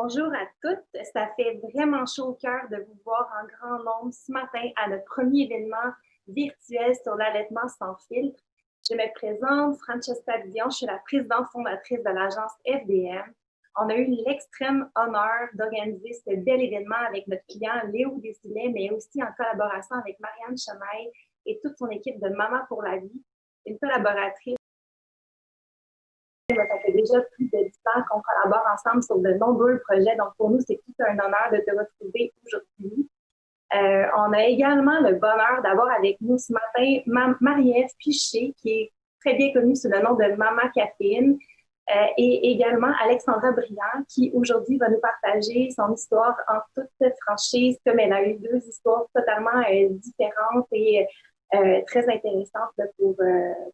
Bonjour à toutes. Ça fait vraiment chaud au cœur de vous voir en grand nombre ce matin à notre premier événement virtuel sur l'allaitement sans filtre. Je me présente, Francesca Dion, je suis la présidente fondatrice de l'agence FDM. On a eu l'extrême honneur d'organiser ce bel événement avec notre client Léo Desilets, mais aussi en collaboration avec Marianne Chamaille et toute son équipe de Maman pour la vie, une collaboratrice. Ça fait déjà plus de 10 ans qu'on collabore ensemble sur de nombreux projets. Donc, pour nous, c'est tout un honneur de te retrouver aujourd'hui. On a également le bonheur d'avoir avec nous ce matin Marie-Ève Piché, qui est très bien connue sous le nom de Maman Caféine, et également Alexandra Briand, qui aujourd'hui va nous partager son histoire en toute franchise, comme elle a eu deux histoires totalement différentes et très intéressantes pour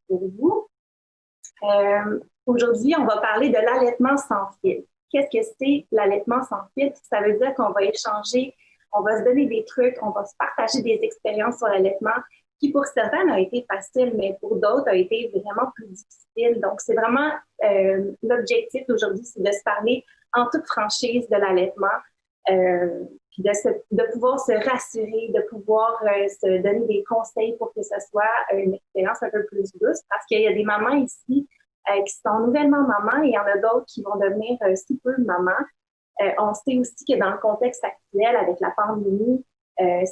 vous. Aujourd'hui, on va parler de l'allaitement sans filtre. Qu'est-ce que c'est l'allaitement sans filtre? Ça veut dire qu'on va échanger, on va se donner des trucs, on va se partager des expériences sur l'allaitement qui, pour certains, ont été faciles, mais pour d'autres, ont été vraiment plus difficiles. Donc, c'est vraiment l'objectif d'aujourd'hui, c'est de se parler en toute franchise de l'allaitement, puis de pouvoir se rassurer, de pouvoir se donner des conseils pour que ce soit une expérience un peu plus douce, parce qu'il y a des mamans ici qui sont nouvellement mamans et il y en a d'autres qui vont devenir si peu mamans. On sait aussi que dans le contexte actuel, avec la pandémie,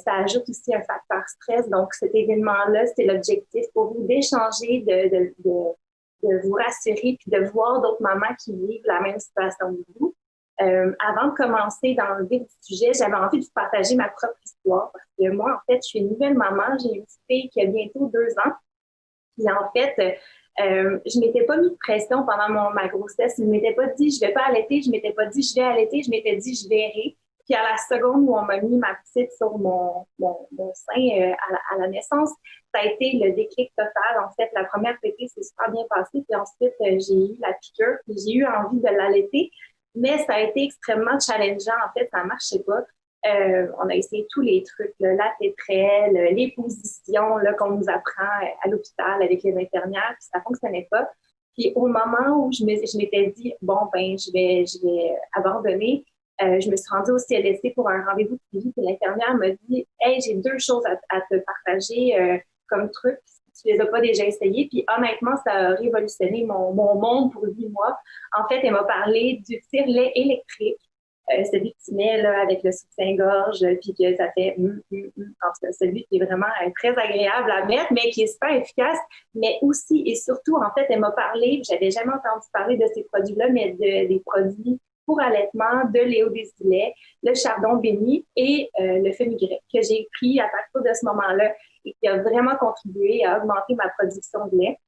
ça ajoute aussi un facteur stress. Donc, cet événement-là, c'est l'objectif pour vous d'échanger, de vous rassurer puis de voir d'autres mamans qui vivent la même situation que vous. Avant de commencer dans le vif du sujet, j'avais envie de vous partager ma propre histoire parce que moi, en fait, je suis une nouvelle maman. J'ai une fille qui a bientôt 2 ans. Puis en fait, je m'étais pas mis de pression pendant ma grossesse. Je m'étais pas dit je vais pas allaiter, je m'étais pas dit je vais allaiter, je m'étais dit je verrai. Puis à la seconde où on m'a mis ma petite sur mon sein à la naissance, ça a été le déclic total. En fait, la première tétée s'est super bien passée. Puis ensuite, j'ai eu la piqûre. Puis j'ai eu envie de l'allaiter. Mais ça a été extrêmement challengeant. En fait, ça marchait pas. On a essayé tous les trucs, là, la tétrelle, les positions là, qu'on nous apprend à l'hôpital avec les infirmières, puis ça fonctionnait pas. Puis au moment où je m'étais dit, bon, ben, je vais abandonner, je me suis rendue au CLSC pour un rendez-vous de suivi, puis l'infirmière m'a dit, hey, j'ai 2 choses à te partager comme truc, si tu les as pas déjà essayées. Puis honnêtement, ça a révolutionné mon monde pour 8 mois. En fait, elle m'a parlé du tire-lait électrique. Celui que tu mets là, avec le soutien-gorge, puis que ça fait en tout cas, celui qui est vraiment très agréable à mettre, mais qui est super efficace. Mais aussi et surtout, en fait, elle m'a parlé, j'avais jamais entendu parler de ces produits-là, mais des produits pour allaitement de Léo Desilets, le chardon béni et le fenugrec que j'ai pris à partir de ce moment-là et qui a vraiment contribué à augmenter ma production de lait.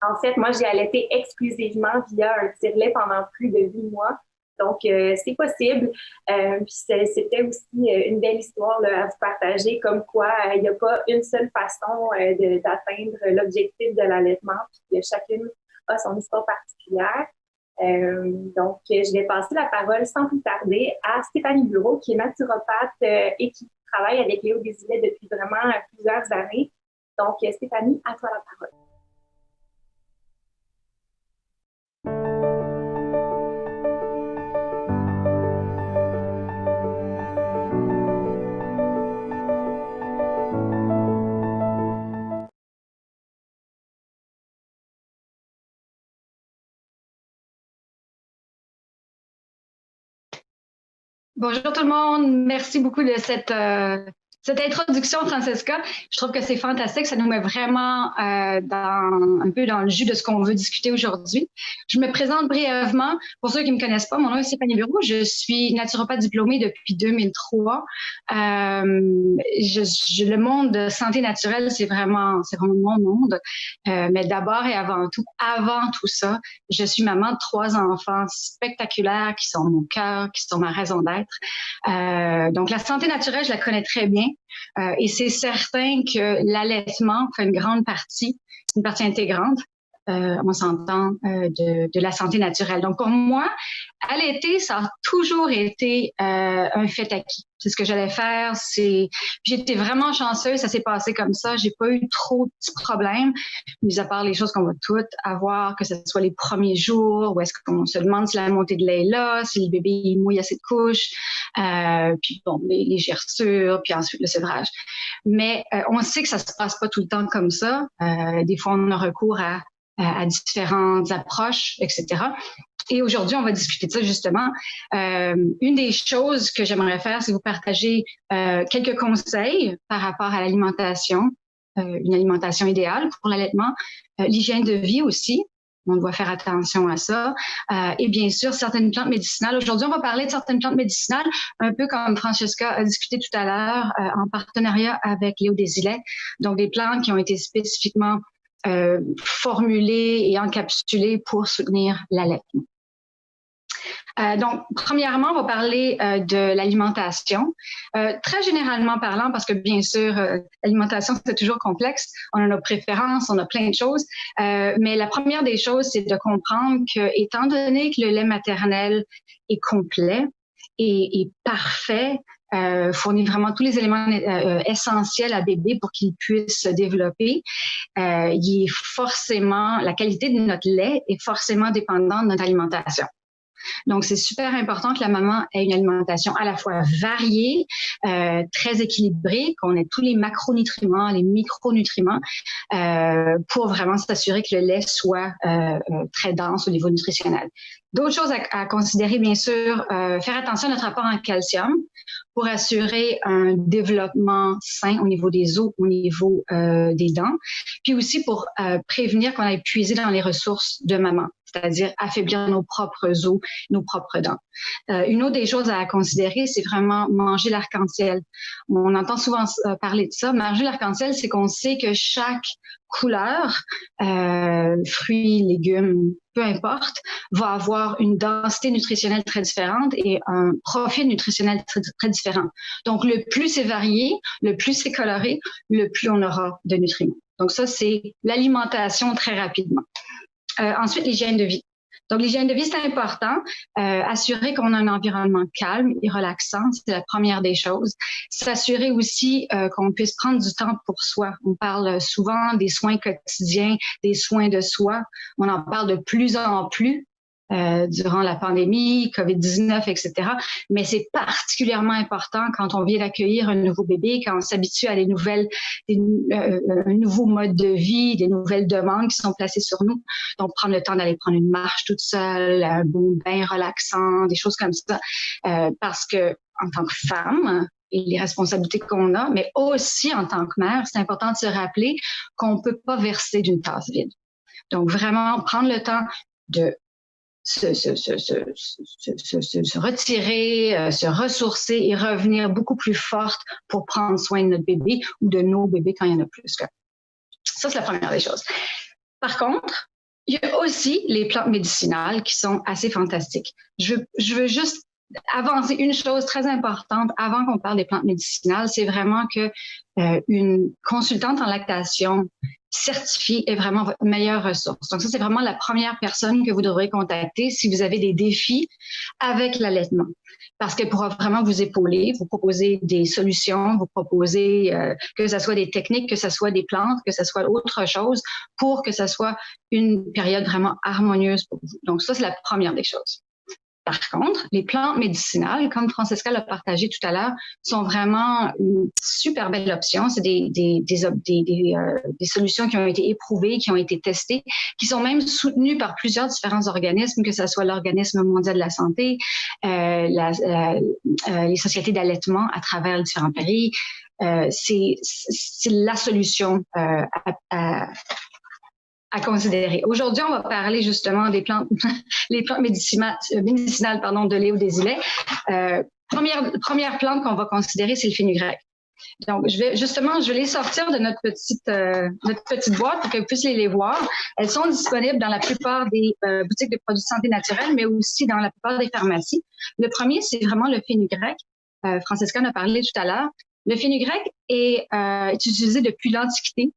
En fait, moi, j'ai allaité exclusivement via un tire-lait pendant plus de 8 mois. Donc, c'est possible. Puis c'était aussi une belle histoire là, à vous partager, comme quoi il n'y a pas une seule façon d'atteindre l'objectif de l'allaitement, puis que chacune a son histoire particulière. Donc, je vais passer la parole sans plus tarder à Stéphanie Bureau, qui est naturopathe et qui travaille avec Léo Desilets depuis vraiment plusieurs années. Donc, Stéphanie, à toi la parole. Bonjour tout le monde, merci beaucoup de cette introduction, Francesca. Je trouve que c'est fantastique, ça nous met vraiment un peu dans le jus de ce qu'on veut discuter aujourd'hui. Je me présente brièvement. Pour ceux qui me connaissent pas, mon nom est Stéphanie Bureau, je suis naturopathe diplômée depuis 2003. Le monde de santé naturelle, c'est vraiment mon monde. Mais d'abord et avant tout ça, je suis maman de 3 enfants spectaculaires qui sont mon cœur, qui sont ma raison d'être. Donc la santé naturelle, je la connais très bien. Et c'est certain que l'allaitement fait une partie intégrante on s'entend, de la santé naturelle. Donc, pour moi, allaiter, ça a toujours été un fait acquis. C'est ce que j'allais faire. J'étais vraiment chanceuse. Ça s'est passé comme ça. J'ai pas eu trop de petits problèmes, mis à part les choses qu'on va toutes avoir, que ce soit les premiers jours, où est-ce qu'on se demande si la montée de lait est là, si le bébé il mouille assez de couches, puis bon, les gerçures, puis ensuite le sevrage. Mais on sait que ça se passe pas tout le temps comme ça. Des fois, on a recours à différentes approches, etc. Et aujourd'hui, on va discuter de ça justement. Une des choses que j'aimerais faire, c'est vous partager quelques conseils par rapport à l'alimentation, une alimentation idéale pour l'allaitement, l'hygiène de vie aussi. On doit faire attention à ça. Et bien sûr, certaines plantes médicinales. Aujourd'hui, on va parler de certaines plantes médicinales, un peu comme Francesca a discuté tout à l'heure, en partenariat avec Léo Desilets. Donc, des plantes qui ont été spécifiquement formulées et encapsulées pour soutenir l'allaitement. Donc, premièrement, on va parler de l'alimentation. Très généralement parlant, parce que bien sûr, l'alimentation, c'est toujours complexe. On a nos préférences, on a plein de choses. Mais la première des choses, c'est de comprendre que, étant donné que le lait maternel est complet et parfait, fournit vraiment tous les éléments essentiels à bébé pour qu'il puisse se développer. La qualité de notre lait est forcément dépendante de notre alimentation. Donc, c'est super important que la maman ait une alimentation à la fois variée, très équilibrée, qu'on ait tous les macronutriments, les micronutriments, pour vraiment s'assurer que le lait soit très dense au niveau nutritionnel. D'autres choses à considérer, bien sûr, faire attention à notre apport en calcium pour assurer un développement sain au niveau des os, au niveau des dents, puis aussi pour prévenir qu'on aille puiser dans les ressources de maman, c'est-à-dire affaiblir nos propres os, nos propres dents. Une autre des choses à considérer, c'est vraiment manger l'arc-en-ciel. On entend souvent parler de ça. Manger l'arc-en-ciel, c'est qu'on sait que chaque couleur, fruits, légumes, peu importe, va avoir une densité nutritionnelle très différente et un profil nutritionnel très, très différent. Donc, le plus c'est varié, le plus c'est coloré, le plus on aura de nutriments. Donc, ça, c'est l'alimentation très rapidement. Ensuite, l'hygiène de vie. Donc, l'hygiène de vie, c'est important. Assurer qu'on a un environnement calme et relaxant, c'est la première des choses. S'assurer aussi qu'on puisse prendre du temps pour soi. On parle souvent des soins quotidiens, des soins de soi. On en parle de plus en plus durant la pandémie, COVID-19, etc. Mais c'est particulièrement important quand on vient d'accueillir un nouveau bébé, quand on s'habitue à un nouveau mode de vie, des nouvelles demandes qui sont placées sur nous. Donc, prendre le temps d'aller prendre une marche toute seule, un bon bain relaxant, des choses comme ça. Parce que, en tant que femme, et les responsabilités qu'on a, mais aussi en tant que mère, c'est important de se rappeler qu'on ne peut pas verser d'une tasse vide. Donc, vraiment prendre le temps de se retirer, se ressourcer et revenir beaucoup plus forte pour prendre soin de notre bébé ou de nos bébés quand il y en a plus qu'un. Ça, c'est la première des choses. Par contre, il y a aussi les plantes médicinales qui sont assez fantastiques. Je veux juste avancer une chose très importante avant qu'on parle des plantes médicinales, c'est vraiment que une consultante en lactation certifiée est vraiment votre meilleure ressource. Donc ça, c'est vraiment la première personne que vous devrez contacter si vous avez des défis avec l'allaitement. Parce qu'elle pourra vraiment vous épauler, vous proposer des solutions, vous proposer que ce soit des techniques, que ce soit des plantes, que ce soit autre chose, pour que ce soit une période vraiment harmonieuse pour vous. Donc ça, c'est la première des choses. Par contre, les plantes médicinales, comme Francesca l'a partagé tout à l'heure, sont vraiment une super belle option. C'est des solutions qui ont été éprouvées, qui ont été testées, qui sont même soutenues par plusieurs différents organismes, que ce soit l'Organisme mondial de la santé, les sociétés d'allaitement à travers les différents pays. C'est la solution à considérer. Aujourd'hui, on va parler justement des plantes, les plantes médicinales, de Léo Desilets. Première plante qu'on va considérer, c'est le fenugrec. Donc, je vais les sortir de notre petite boîte pour que vous puissiez les voir. Elles sont disponibles dans la plupart des boutiques de produits de santé naturelle, mais aussi dans la plupart des pharmacies. Le premier, c'est vraiment le fenugrec. Francesca en a parlé tout à l'heure. Le fenugrec est utilisé depuis l'Antiquité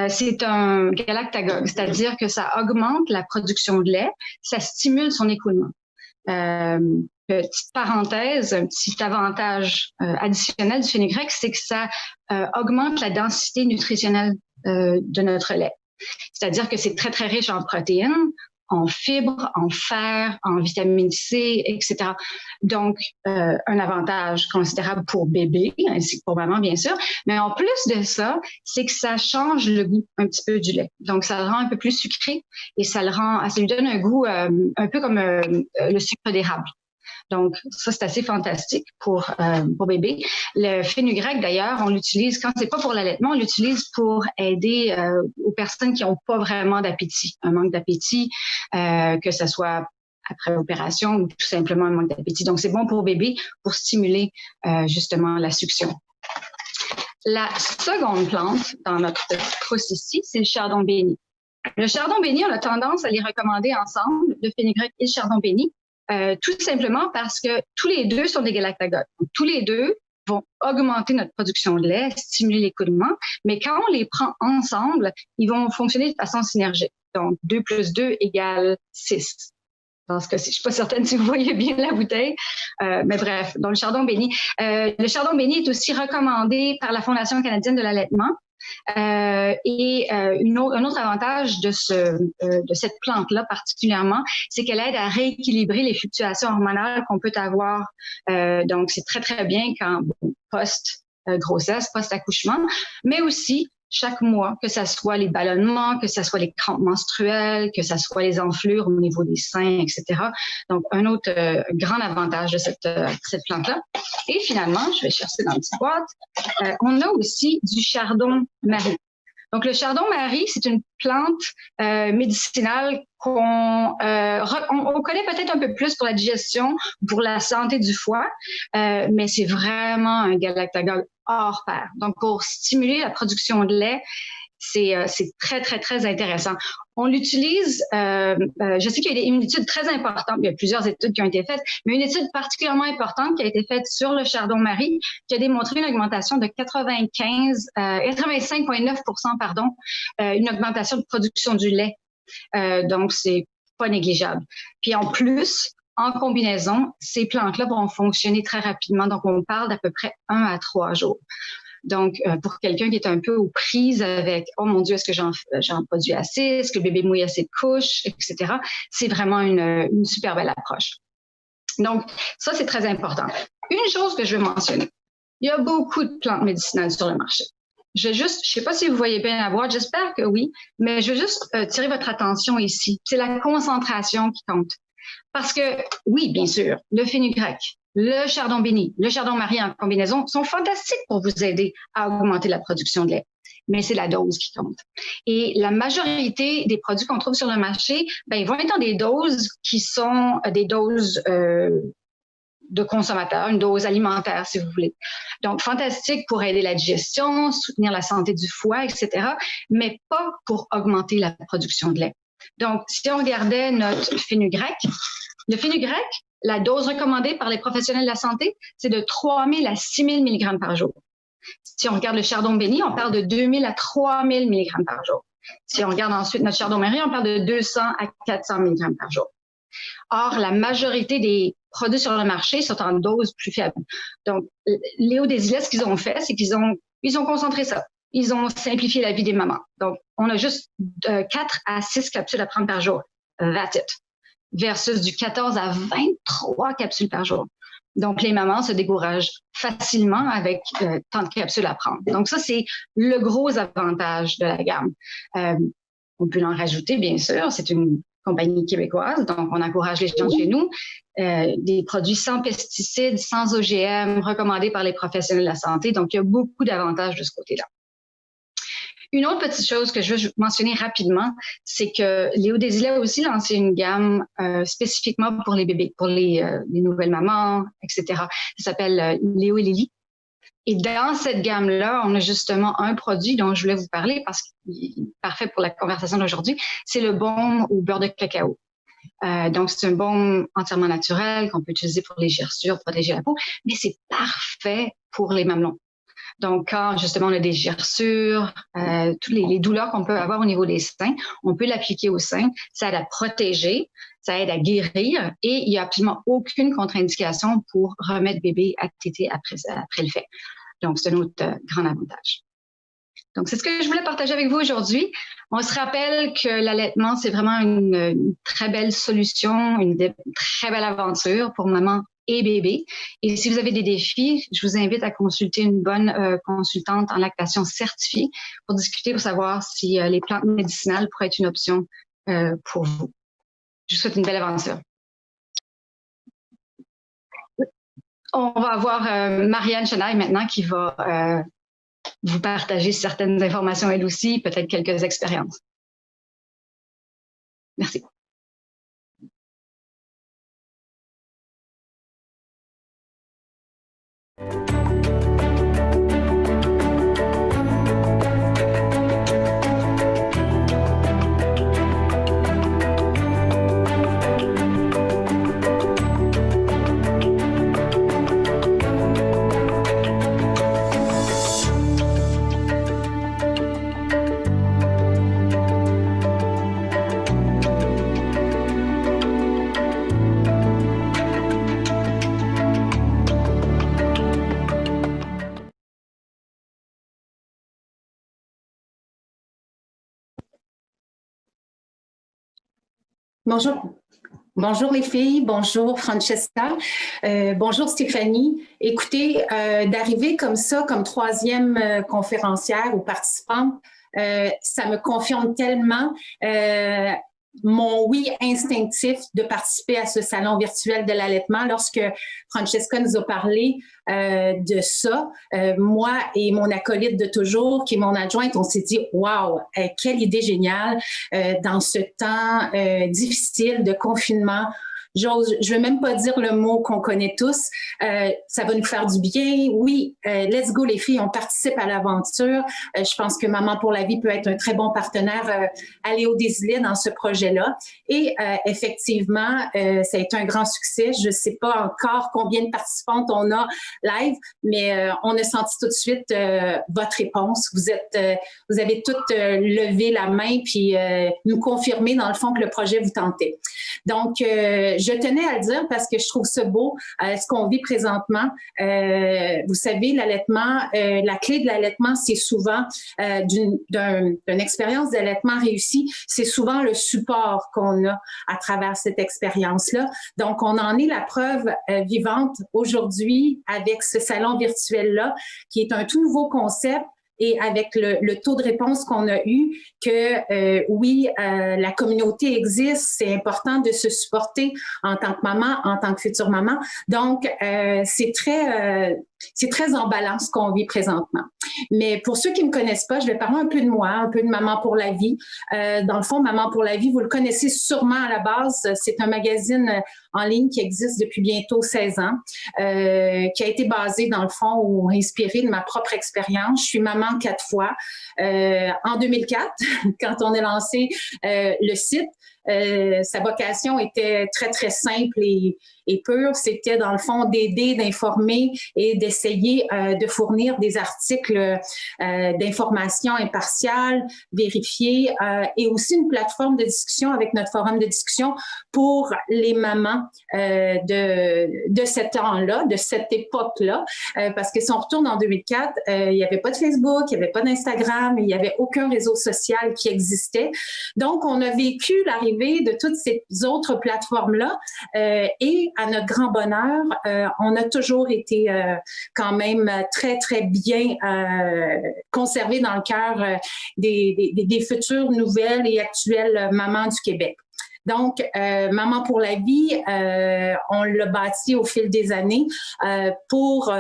c'est un galactagogue, c'est-à-dire que ça augmente la production de lait, ça stimule son écoulement. Petite parenthèse, un petit avantage additionnel du fenugrec, c'est que ça augmente la densité nutritionnelle de notre lait. C'est-à-dire que c'est très, très riche en protéines, en fibres, en fer, en vitamine C, etc. Donc, un avantage considérable pour bébé, ainsi que pour maman, bien sûr. Mais en plus de ça, c'est que ça change le goût un petit peu du lait. Donc, ça le rend un peu plus sucré et ça lui donne un goût un peu comme le sucre d'érable. Donc, ça, c'est assez fantastique pour bébé. Le fenugrec, d'ailleurs, on l'utilise quand c'est pas pour l'allaitement, on l'utilise pour aider aux personnes qui n'ont pas vraiment d'appétit, un manque d'appétit, que ce soit après l'opération ou tout simplement un manque d'appétit. Donc, c'est bon pour bébé pour stimuler justement la succion. La seconde plante dans notre trousse ici, c'est le chardon béni. Le chardon béni, on a tendance à les recommander ensemble, le fenugrec et le chardon béni. Tout simplement parce que tous les deux sont des galactagogues. Donc, tous les deux vont augmenter notre production de lait, stimuler l'écoulement, mais quand on les prend ensemble, ils vont fonctionner de façon synergique. Donc, 2 plus 2 égale 6. Dans ce cas-ci, je suis pas certaine si vous voyez bien la bouteille, mais bref, donc le chardon béni. Le chardon béni est aussi recommandé par la Fondation canadienne de l'allaitement. Un autre avantage de cette plante-là particulièrement, c'est qu'elle aide à rééquilibrer les fluctuations hormonales qu'on peut avoir. Donc, c'est très, très bien quand post-grossesse, post-accouchement, mais aussi chaque mois, que ça soit les ballonnements, que ça soit les crampes menstruelles, que ça soit les enflures au niveau des seins, etc. Donc, un autre grand avantage de cette plante-là. Et finalement, je vais chercher dans une petite boîte, on a aussi du chardon-marie. Donc, le chardon-marie, c'est une plante médicinale qu'on connaît peut-être un peu plus pour la digestion, pour la santé du foie, mais c'est vraiment un galactagogue hors pair. Donc, pour stimuler la production de lait, c'est très, très, très intéressant. On l'utilise, je sais qu'il y a une étude très importante, il y a plusieurs études qui ont été faites, mais une étude particulièrement importante qui a été faite sur le chardon-marie, qui a démontré une augmentation de 85,9%, une augmentation de production du lait. Donc, c'est pas négligeable. Puis en plus, en combinaison, ces plantes-là vont fonctionner très rapidement. Donc, on parle d'à peu près 1 à 3 jours. Donc, pour quelqu'un qui est un peu aux prises avec « Oh mon Dieu, est-ce que j'en produis assez? Est-ce que le bébé mouille assez de couches? » etc. C'est vraiment une super belle approche. Donc, ça, c'est très important. Une chose que je veux mentionner, il y a beaucoup de plantes médicinales sur le marché. Je sais pas si vous voyez bien la boîte, j'espère que oui, mais je veux juste tirer votre attention ici. C'est la concentration qui compte. Parce que, oui, bien sûr, le fenugrec, le chardon béni, le chardon-marie en combinaison sont fantastiques pour vous aider à augmenter la production de lait. Mais c'est la dose qui compte. Et la majorité des produits qu'on trouve sur le marché, ils vont être dans des doses qui sont des doses de consommateurs, une dose alimentaire, si vous voulez. Donc, fantastique pour aider la digestion, soutenir la santé du foie, etc., mais pas pour augmenter la production de lait. Donc, si on regardait notre fenugrec, le fenugrec, la dose recommandée par les professionnels de la santé, c'est de 3000 à 6000 mg par jour. Si on regarde le chardon béni, on parle de 2000 à 3000 mg par jour. Si on regarde ensuite notre chardon-marie, on parle de 200 à 400 mg par jour. Or, la majorité des produits sur le marché sont en dose plus faible. Donc, Léo Desilets, ce qu'ils ont fait, c'est qu'ils ont concentré ça. Ils ont simplifié la vie des mamans. Donc, on a juste 4 à 6 capsules à prendre par jour. That's it. Versus du 14 à 23 capsules par jour. Donc, les mamans se découragent facilement avec tant de capsules à prendre. Donc, ça, c'est le gros avantage de la gamme. On peut en rajouter, bien sûr. C'est une compagnie québécoise, donc on encourage les gens de chez nous. Des produits sans pesticides, sans OGM, recommandés par les professionnels de la santé. Donc, il y a beaucoup d'avantages de ce côté-là. Une autre petite chose que je veux mentionner rapidement, c'est que Léo Desilets a aussi lancé une gamme spécifiquement pour les bébés, pour les nouvelles mamans, etc. Ça s'appelle Léo et Lily. Et dans cette gamme-là, on a justement un produit dont je voulais vous parler parce qu'il est parfait pour la conversation d'aujourd'hui. C'est le baume au beurre de cacao. Donc, c'est un baume entièrement naturel qu'on peut utiliser pour les gerçures, protéger la peau, mais c'est parfait pour les mamelons. Donc, quand justement on a des gerçures, toutes les douleurs qu'on peut avoir au niveau des seins, on peut l'appliquer au sein. Ça aide à protéger, ça aide à guérir et il n'y a absolument aucune contre-indication pour remettre bébé à téter après le fait. Donc, c'est un autre grand avantage. Donc, c'est ce que je voulais partager avec vous aujourd'hui. On se rappelle que l'allaitement, c'est vraiment une très belle solution, une très belle aventure pour maman et bébé. Et si vous avez des défis, je vous invite à consulter une bonne consultante en lactation certifiée pour discuter, pour savoir si les plantes médicinales pourraient être une option pour vous. Je vous souhaite une belle aventure. On va avoir Marianne Chenaille maintenant qui va vous partager certaines informations elle aussi, peut-être quelques expériences. Merci. Bonjour. Bonjour les filles, bonjour Francesca, bonjour Stéphanie. Écoutez, d'arriver comme ça, comme troisième conférencière ou participante, ça me confirme tellement mon oui instinctif de participer à ce salon virtuel de l'allaitement. Lorsque Francesca nous a parlé de ça, moi et mon acolyte de toujours, qui est mon adjointe, on s'est dit « Wow, quelle idée géniale dans ce temps difficile de confinement ». Je ne veux même pas dire le mot qu'on connaît tous. Ça va nous faire du bien. Oui, let's go les filles, on participe à l'aventure. Je pense que Maman pour la vie peut être un très bon partenaire à Léo Desilets dans ce projet-là. Et effectivement, ça a été un grand succès. Je ne sais pas encore combien de participantes on a live, mais on a senti tout de suite votre réponse. Vous avez toutes levé la main puis nous confirmer dans le fond que le projet vous tentait. Donc, je tenais à le dire parce que je trouve ça beau, ce qu'on vit présentement. Vous savez, l'allaitement, la clé de l'allaitement, c'est souvent d'une expérience d'allaitement réussie, c'est souvent le support qu'on a à travers cette expérience-là. Donc, on en est la preuve vivante aujourd'hui avec ce salon virtuel-là, qui est un tout nouveau concept. Et avec le taux de réponse qu'on a eu, que oui, la communauté existe, c'est important de se supporter en tant que maman, en tant que future maman. Donc, c'est très emballant ce qu'on vit présentement. Mais pour ceux qui ne me connaissent pas, je vais parler un peu de moi, un peu de Maman pour la vie. Dans le fond, Maman pour la vie, vous le connaissez sûrement à la base. C'est un magazine en ligne qui existe depuis bientôt 16 ans, qui a été basé, dans le fond, ou inspiré de ma propre expérience. Je suis maman 4 fois. En 2004, quand on a lancé le site, sa vocation était très, très simple et pure. C'était, dans le fond, d'aider, d'informer et d'essayer de fournir des articles d'information impartiale, vérifiés, et aussi une plateforme de discussion avec notre forum de discussion pour les mamans de ce temps-là, de cette époque-là. Parce que si on retourne en 2004, il n'y avait pas de Facebook, il n'y avait pas d'Instagram, il n'y avait aucun réseau social qui existait. Donc, on a vécu l'arrivée de toutes ces autres plateformes-là et à notre grand bonheur, on a toujours été quand même très, très bien conservés dans le cœur des futures nouvelles et actuelles mamans du Québec. Donc, Maman pour la vie, on l'a bâti au fil des années pour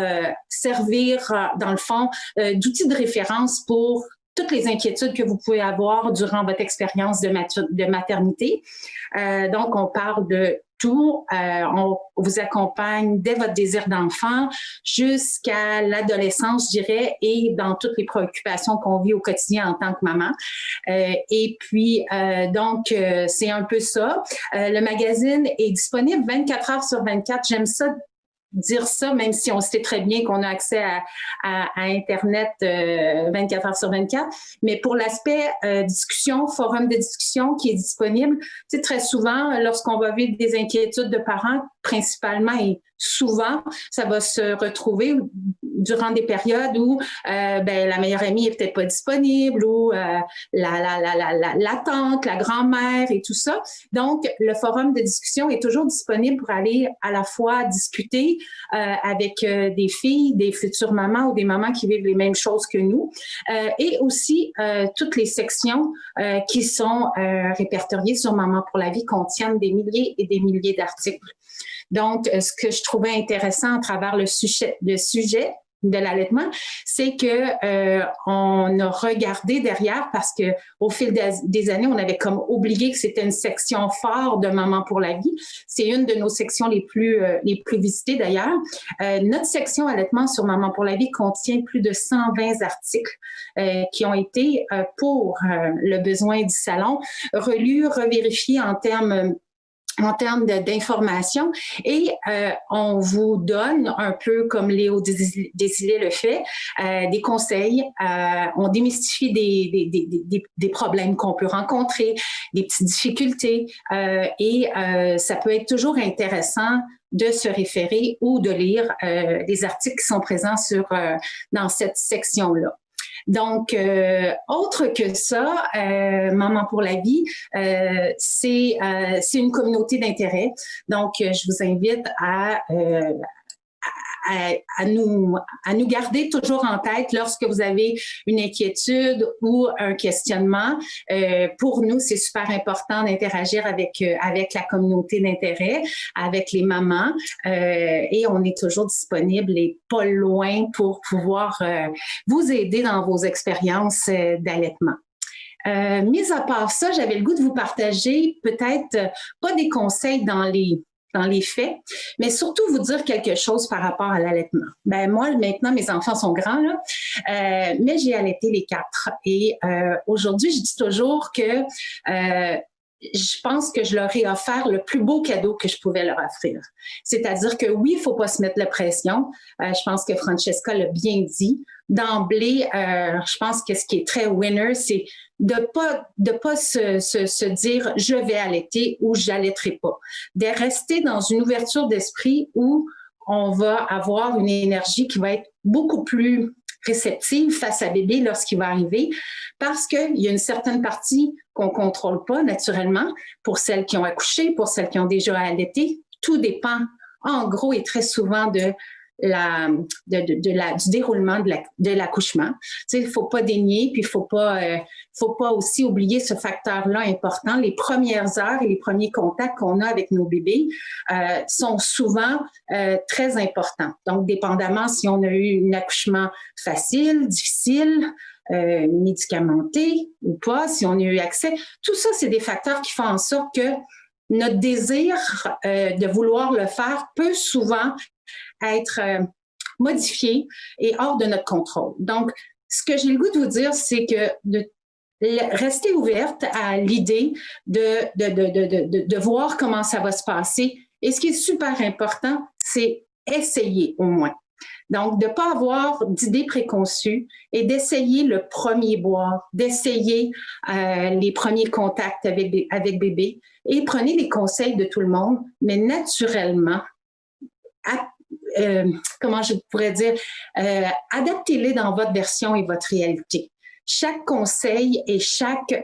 servir, dans le fond, d'outil de référence pour toutes les inquiétudes que vous pouvez avoir durant votre expérience de maternité. Donc, on parle de tout. On vous accompagne dès votre désir d'enfant jusqu'à l'adolescence, je dirais, et dans toutes les préoccupations qu'on vit au quotidien en tant que maman. Et puis, donc, c'est un peu ça. Le magazine est disponible 24 heures sur 24. J'aime ça dire ça, même si on sait très bien qu'on a accès à Internet 24 heures sur 24. Mais pour l'aspect discussion, forum de discussion qui est disponible, tu sais, très souvent, lorsqu'on va vivre des inquiétudes de parents, principalement et souvent, ça va se retrouver durant des périodes où la meilleure amie est peut-être pas disponible ou la tante, la grand-mère et tout ça. Donc, le forum de discussion est toujours disponible pour aller à la fois discuter avec des filles, des futures mamans ou des mamans qui vivent les mêmes choses que nous, et aussi toutes les sections qui sont répertoriées sur Maman pour la vie contiennent des milliers et des milliers d'articles. Donc, ce que je trouvais intéressant à travers le sujet de l'allaitement, c'est que on a regardé derrière parce que au fil des années, on avait comme oublié que c'était une section phare de Maman pour la vie. C'est une de nos sections les plus visitées d'ailleurs. Notre section allaitement sur Maman pour la vie contient plus de 120 articles qui ont été pour le besoin du salon relus, revérifiés en termes d'information et on vous donne un peu comme Léo Desilets le fait, des conseils, on démystifie des problèmes qu'on peut rencontrer, des petites difficultés et ça peut être toujours intéressant de se référer ou de lire des articles qui sont présents dans cette section-là. Donc, autre que ça, Maman pour la vie, c'est une communauté d'intérêt. Donc, je vous invite à nous garder toujours en tête lorsque vous avez une inquiétude ou un questionnement. Pour nous, c'est super important d'interagir avec la communauté d'intérêt, avec les mamans, et on est toujours disponible et pas loin pour pouvoir vous aider dans vos expériences d'allaitement. Mis à part ça, j'avais le goût de vous partager peut-être pas des conseils dans les faits, mais surtout vous dire quelque chose par rapport à l'allaitement. Ben moi, maintenant, mes enfants sont grands, là, mais j'ai allaité les 4. Et aujourd'hui, je dis toujours que je pense que je leur ai offert le plus beau cadeau que je pouvais leur offrir. C'est-à-dire que oui, il ne faut pas se mettre la pression. Je pense que Francesca l'a bien dit. D'emblée, je pense que ce qui est très winner, c'est de pas se dire je vais allaiter ou j'allaiterai pas. De rester dans une ouverture d'esprit où on va avoir une énergie qui va être beaucoup plus réceptive face à bébé lorsqu'il va arriver, parce qu'il y a une certaine partie qu'on contrôle pas naturellement pour celles qui ont accouché, pour celles qui ont déjà allaité. Tout dépend, en gros et très souvent, du déroulement de l'accouchement. Tu sais, il faut pas dénier, puis il faut pas aussi oublier ce facteur-là important. Les premières heures et les premiers contacts qu'on a avec nos bébés sont souvent très importants. Donc, dépendamment si on a eu un accouchement facile, difficile, médicamenté ou pas, si on a eu accès, tout ça, c'est des facteurs qui font en sorte que notre désir de vouloir le faire peut souvent être modifié et hors de notre contrôle. Donc, ce que j'ai le goût de vous dire, c'est que de rester ouverte à l'idée de voir comment ça va se passer. Et ce qui est super important, c'est essayer au moins. Donc, de ne pas avoir d'idées préconçues et d'essayer le premier boire, d'essayer les premiers contacts avec bébé et prenez les conseils de tout le monde, mais naturellement, comment je pourrais dire, adaptez-les dans votre version et votre réalité. Chaque conseil et chaque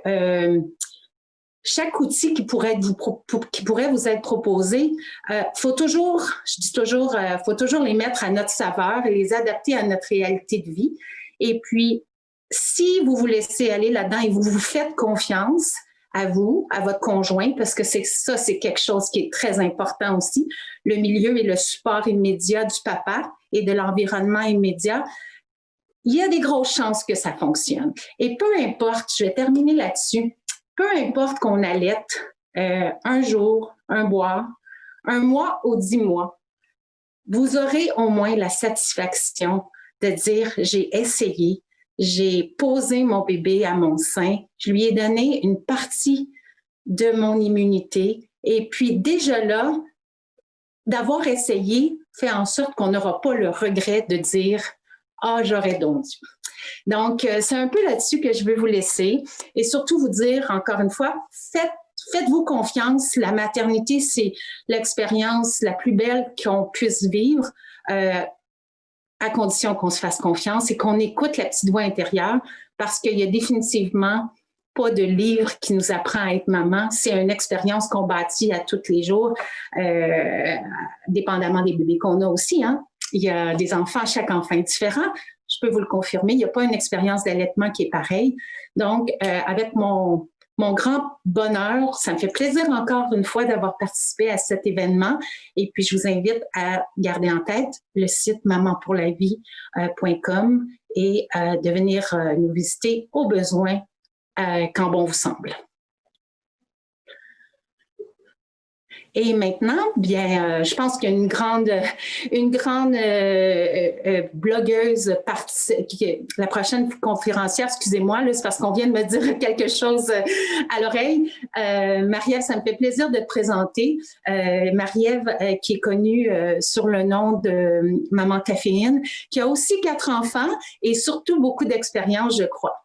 outil qui pourrait vous être proposé, faut toujours les mettre à notre saveur et les adapter à notre réalité de vie. Et puis, si vous vous laissez aller là-dedans et vous faites confiance à vous, à votre conjoint, parce que c'est quelque chose qui est très important aussi, le milieu et le support immédiat du papa et de l'environnement immédiat, il y a des grosses chances que ça fonctionne. Et peu importe, je vais terminer là-dessus, peu importe qu'on allaite un jour, un mois ou 10 mois, vous aurez au moins la satisfaction de dire « j'ai essayé ». J'ai posé mon bébé à mon sein, je lui ai donné une partie de mon immunité et puis déjà là, d'avoir essayé, fait en sorte qu'on n'aura pas le regret de dire « Ah, j'aurais donc dû ». Donc, c'est un peu là-dessus que je veux vous laisser et surtout vous dire, encore une fois, faites-vous confiance. La maternité, c'est l'expérience la plus belle qu'on puisse vivre à condition qu'on se fasse confiance et qu'on écoute la petite voix intérieure parce qu'il y a définitivement pas de livre qui nous apprend à être maman. C'est une expérience qu'on bâtit à tous les jours, dépendamment des bébés qu'on a aussi, hein. Il y a des enfants, chaque enfant est différent. Je peux vous le confirmer, il n'y a pas une expérience d'allaitement qui est pareille. Donc, avec mon grand bonheur, ça me fait plaisir encore une fois d'avoir participé à cet événement. Et puis, je vous invite à garder en tête le site mamanpourlavie.com et de venir nous visiter au besoin quand bon vous semble. Et maintenant, bien, je pense qu'il y a une grande blogueuse, la prochaine conférencière, excusez-moi, c'est parce qu'on vient de me dire quelque chose à l'oreille. Marie-Ève, ça me fait plaisir de te présenter. Marie-Ève, qui est connue sur le nom de Maman Caféine, qui a aussi 4 enfants et surtout beaucoup d'expérience, je crois.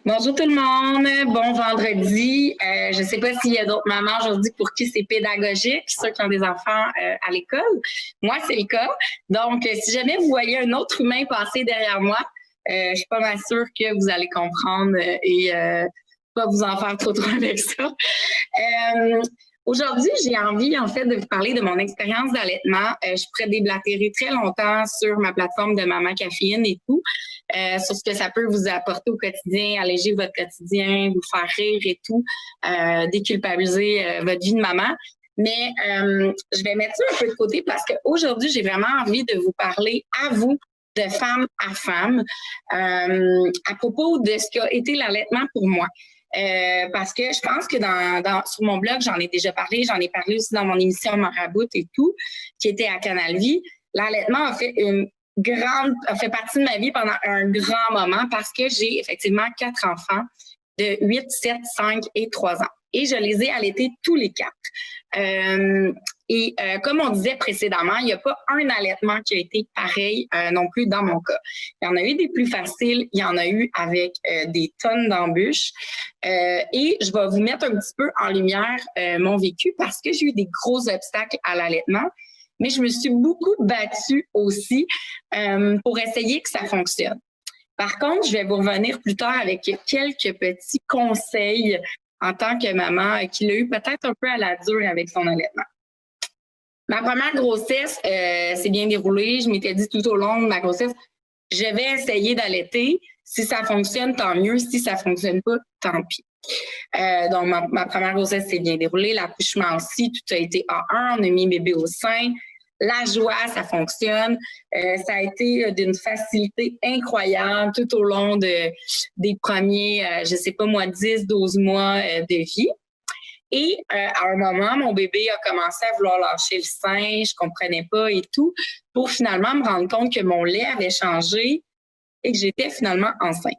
Bonjour tout le monde, bon vendredi. Je ne sais pas s'il y a d'autres mamans aujourd'hui pour qui c'est pédagogique, ceux qui ont des enfants à l'école. Moi, c'est le cas. Donc, si jamais vous voyez un autre humain passer derrière moi, je suis pas mal sûre que vous allez comprendre et pas vous en faire trop avec ça. Aujourd'hui, j'ai envie, en fait, de vous parler de mon expérience d'allaitement. Je pourrais déblatérer très longtemps sur ma plateforme de Maman Caféine et tout, sur ce que ça peut vous apporter au quotidien, alléger votre quotidien, vous faire rire et tout, déculpabiliser votre vie de maman. Mais je vais mettre ça un peu de côté parce qu'aujourd'hui, j'ai vraiment envie de vous parler à vous, de femme à femme, à propos de ce qu'a été l'allaitement pour moi. Parce que je pense que sur mon blog, j'en ai déjà parlé, j'en ai parlé aussi dans mon émission Marabout et tout, qui était à Canal Vie. L'allaitement a fait partie de ma vie pendant un grand moment parce que j'ai effectivement 4 enfants de 8, 7, 5 et 3 ans. Et je les ai allaités tous les 4. Comme on disait précédemment, il n'y a pas un allaitement qui a été pareil non plus dans mon cas. Il y en a eu des plus faciles, il y en a eu avec des tonnes d'embûches. Et je vais vous mettre un petit peu en lumière mon vécu parce que j'ai eu des gros obstacles à l'allaitement, mais je me suis beaucoup battue aussi pour essayer que ça fonctionne. Par contre, je vais vous revenir plus tard avec quelques petits conseils en tant que maman qui l'a eu peut-être un peu à la dure avec son allaitement. Ma première grossesse s'est bien déroulée. Je m'étais dit tout au long de ma grossesse, je vais essayer d'allaiter. Si ça fonctionne, tant mieux. Si ça fonctionne pas, tant pis. Donc, ma première grossesse s'est bien déroulée. L'accouchement aussi, tout a été A1. On a mis bébé au sein. La joie, ça fonctionne. Ça a été d'une facilité incroyable tout au long des premiers, 10, 12 mois de vie. Et à un moment, mon bébé a commencé à vouloir lâcher le sein, je comprenais pas et tout, pour finalement me rendre compte que mon lait avait changé et que j'étais finalement enceinte.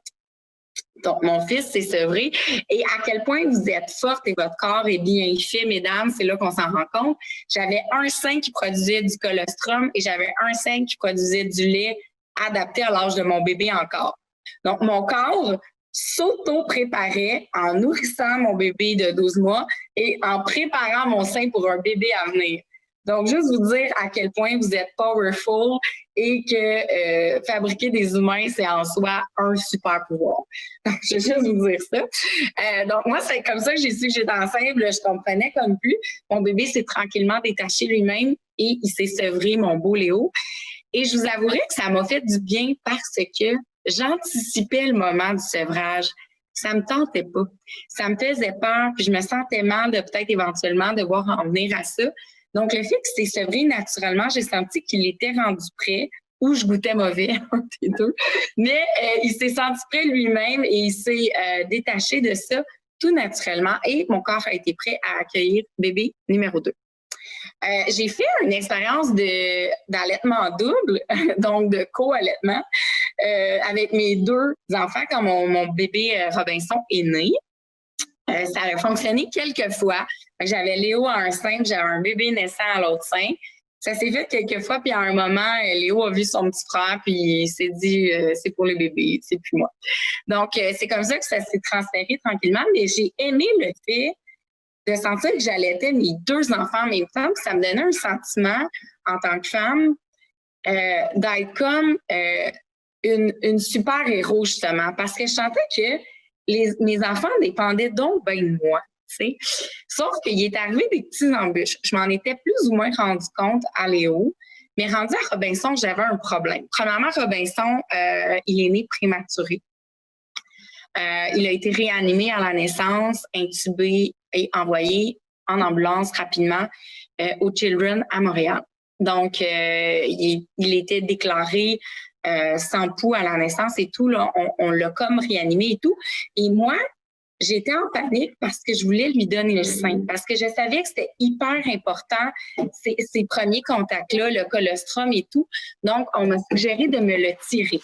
Donc, mon fils s'est sevré. Et à quel point vous êtes forte et votre corps est bien fait, mesdames, c'est là qu'on s'en rend compte. J'avais un sein qui produisait du colostrum et j'avais un sein qui produisait du lait adapté à l'âge de mon bébé encore. Donc, mon corps s'auto-préparait en nourrissant mon bébé de 12 mois et en préparant mon sein pour un bébé à venir. Donc, juste vous dire à quel point vous êtes powerful et que fabriquer des humains, c'est en soi un super pouvoir. Donc, je vais juste vous dire ça. Donc, moi, c'est comme ça que j'ai su que j'étais enceinte. Là, je comprenais comme plus. Mon bébé s'est tranquillement détaché lui-même et il s'est sevré, mon beau Léo. Et je vous avouerai que ça m'a fait du bien parce que j'anticipais le moment du sevrage. Ça me tentait pas. Ça me faisait peur, puis je me sentais mal de peut-être éventuellement devoir en venir à ça. Donc, le fait que c'était sevré naturellement, j'ai senti qu'il était rendu prêt ou je goûtais mauvais, entre les deux. Mais il s'est senti prêt lui-même et il s'est détaché de ça tout naturellement. Et mon corps a été prêt à accueillir bébé numéro 2. J'ai fait une expérience d'allaitement double, donc de co-allaitement, avec mes 2 enfants quand mon bébé Robinson est né. Ça a fonctionné quelques fois. J'avais Léo à un sein, j'avais un bébé naissant à l'autre sein. Ça s'est fait quelques fois, puis à un moment, Léo a vu son petit frère, puis il s'est dit c'est pour les bébés, c'est plus moi. Donc, c'est comme ça que ça s'est transféré tranquillement, mais j'ai aimé le fait de sentir que j'allaitais mes 2 enfants en même temps, puis ça me donnait un sentiment en tant que femme d'être comme une super héros, justement, parce que je sentais que mes enfants dépendaient donc bien de moi. T'sais. Sauf qu'il est arrivé des petites embûches. Je m'en étais plus ou moins rendu compte à Léo, mais rendu à Robinson, j'avais un problème. Premièrement, Robinson, il est né prématuré. Il a été réanimé à la naissance, intubé et envoyé en ambulance rapidement au Children à Montréal. Donc, il était déclaré sans pouls à la naissance et tout. Là, on l'a comme réanimé et tout. Et moi, j'étais en panique parce que je voulais lui donner le sein, parce que je savais que c'était hyper important, ces premiers contacts-là, le colostrum et tout. Donc, on m'a suggéré de me le tirer.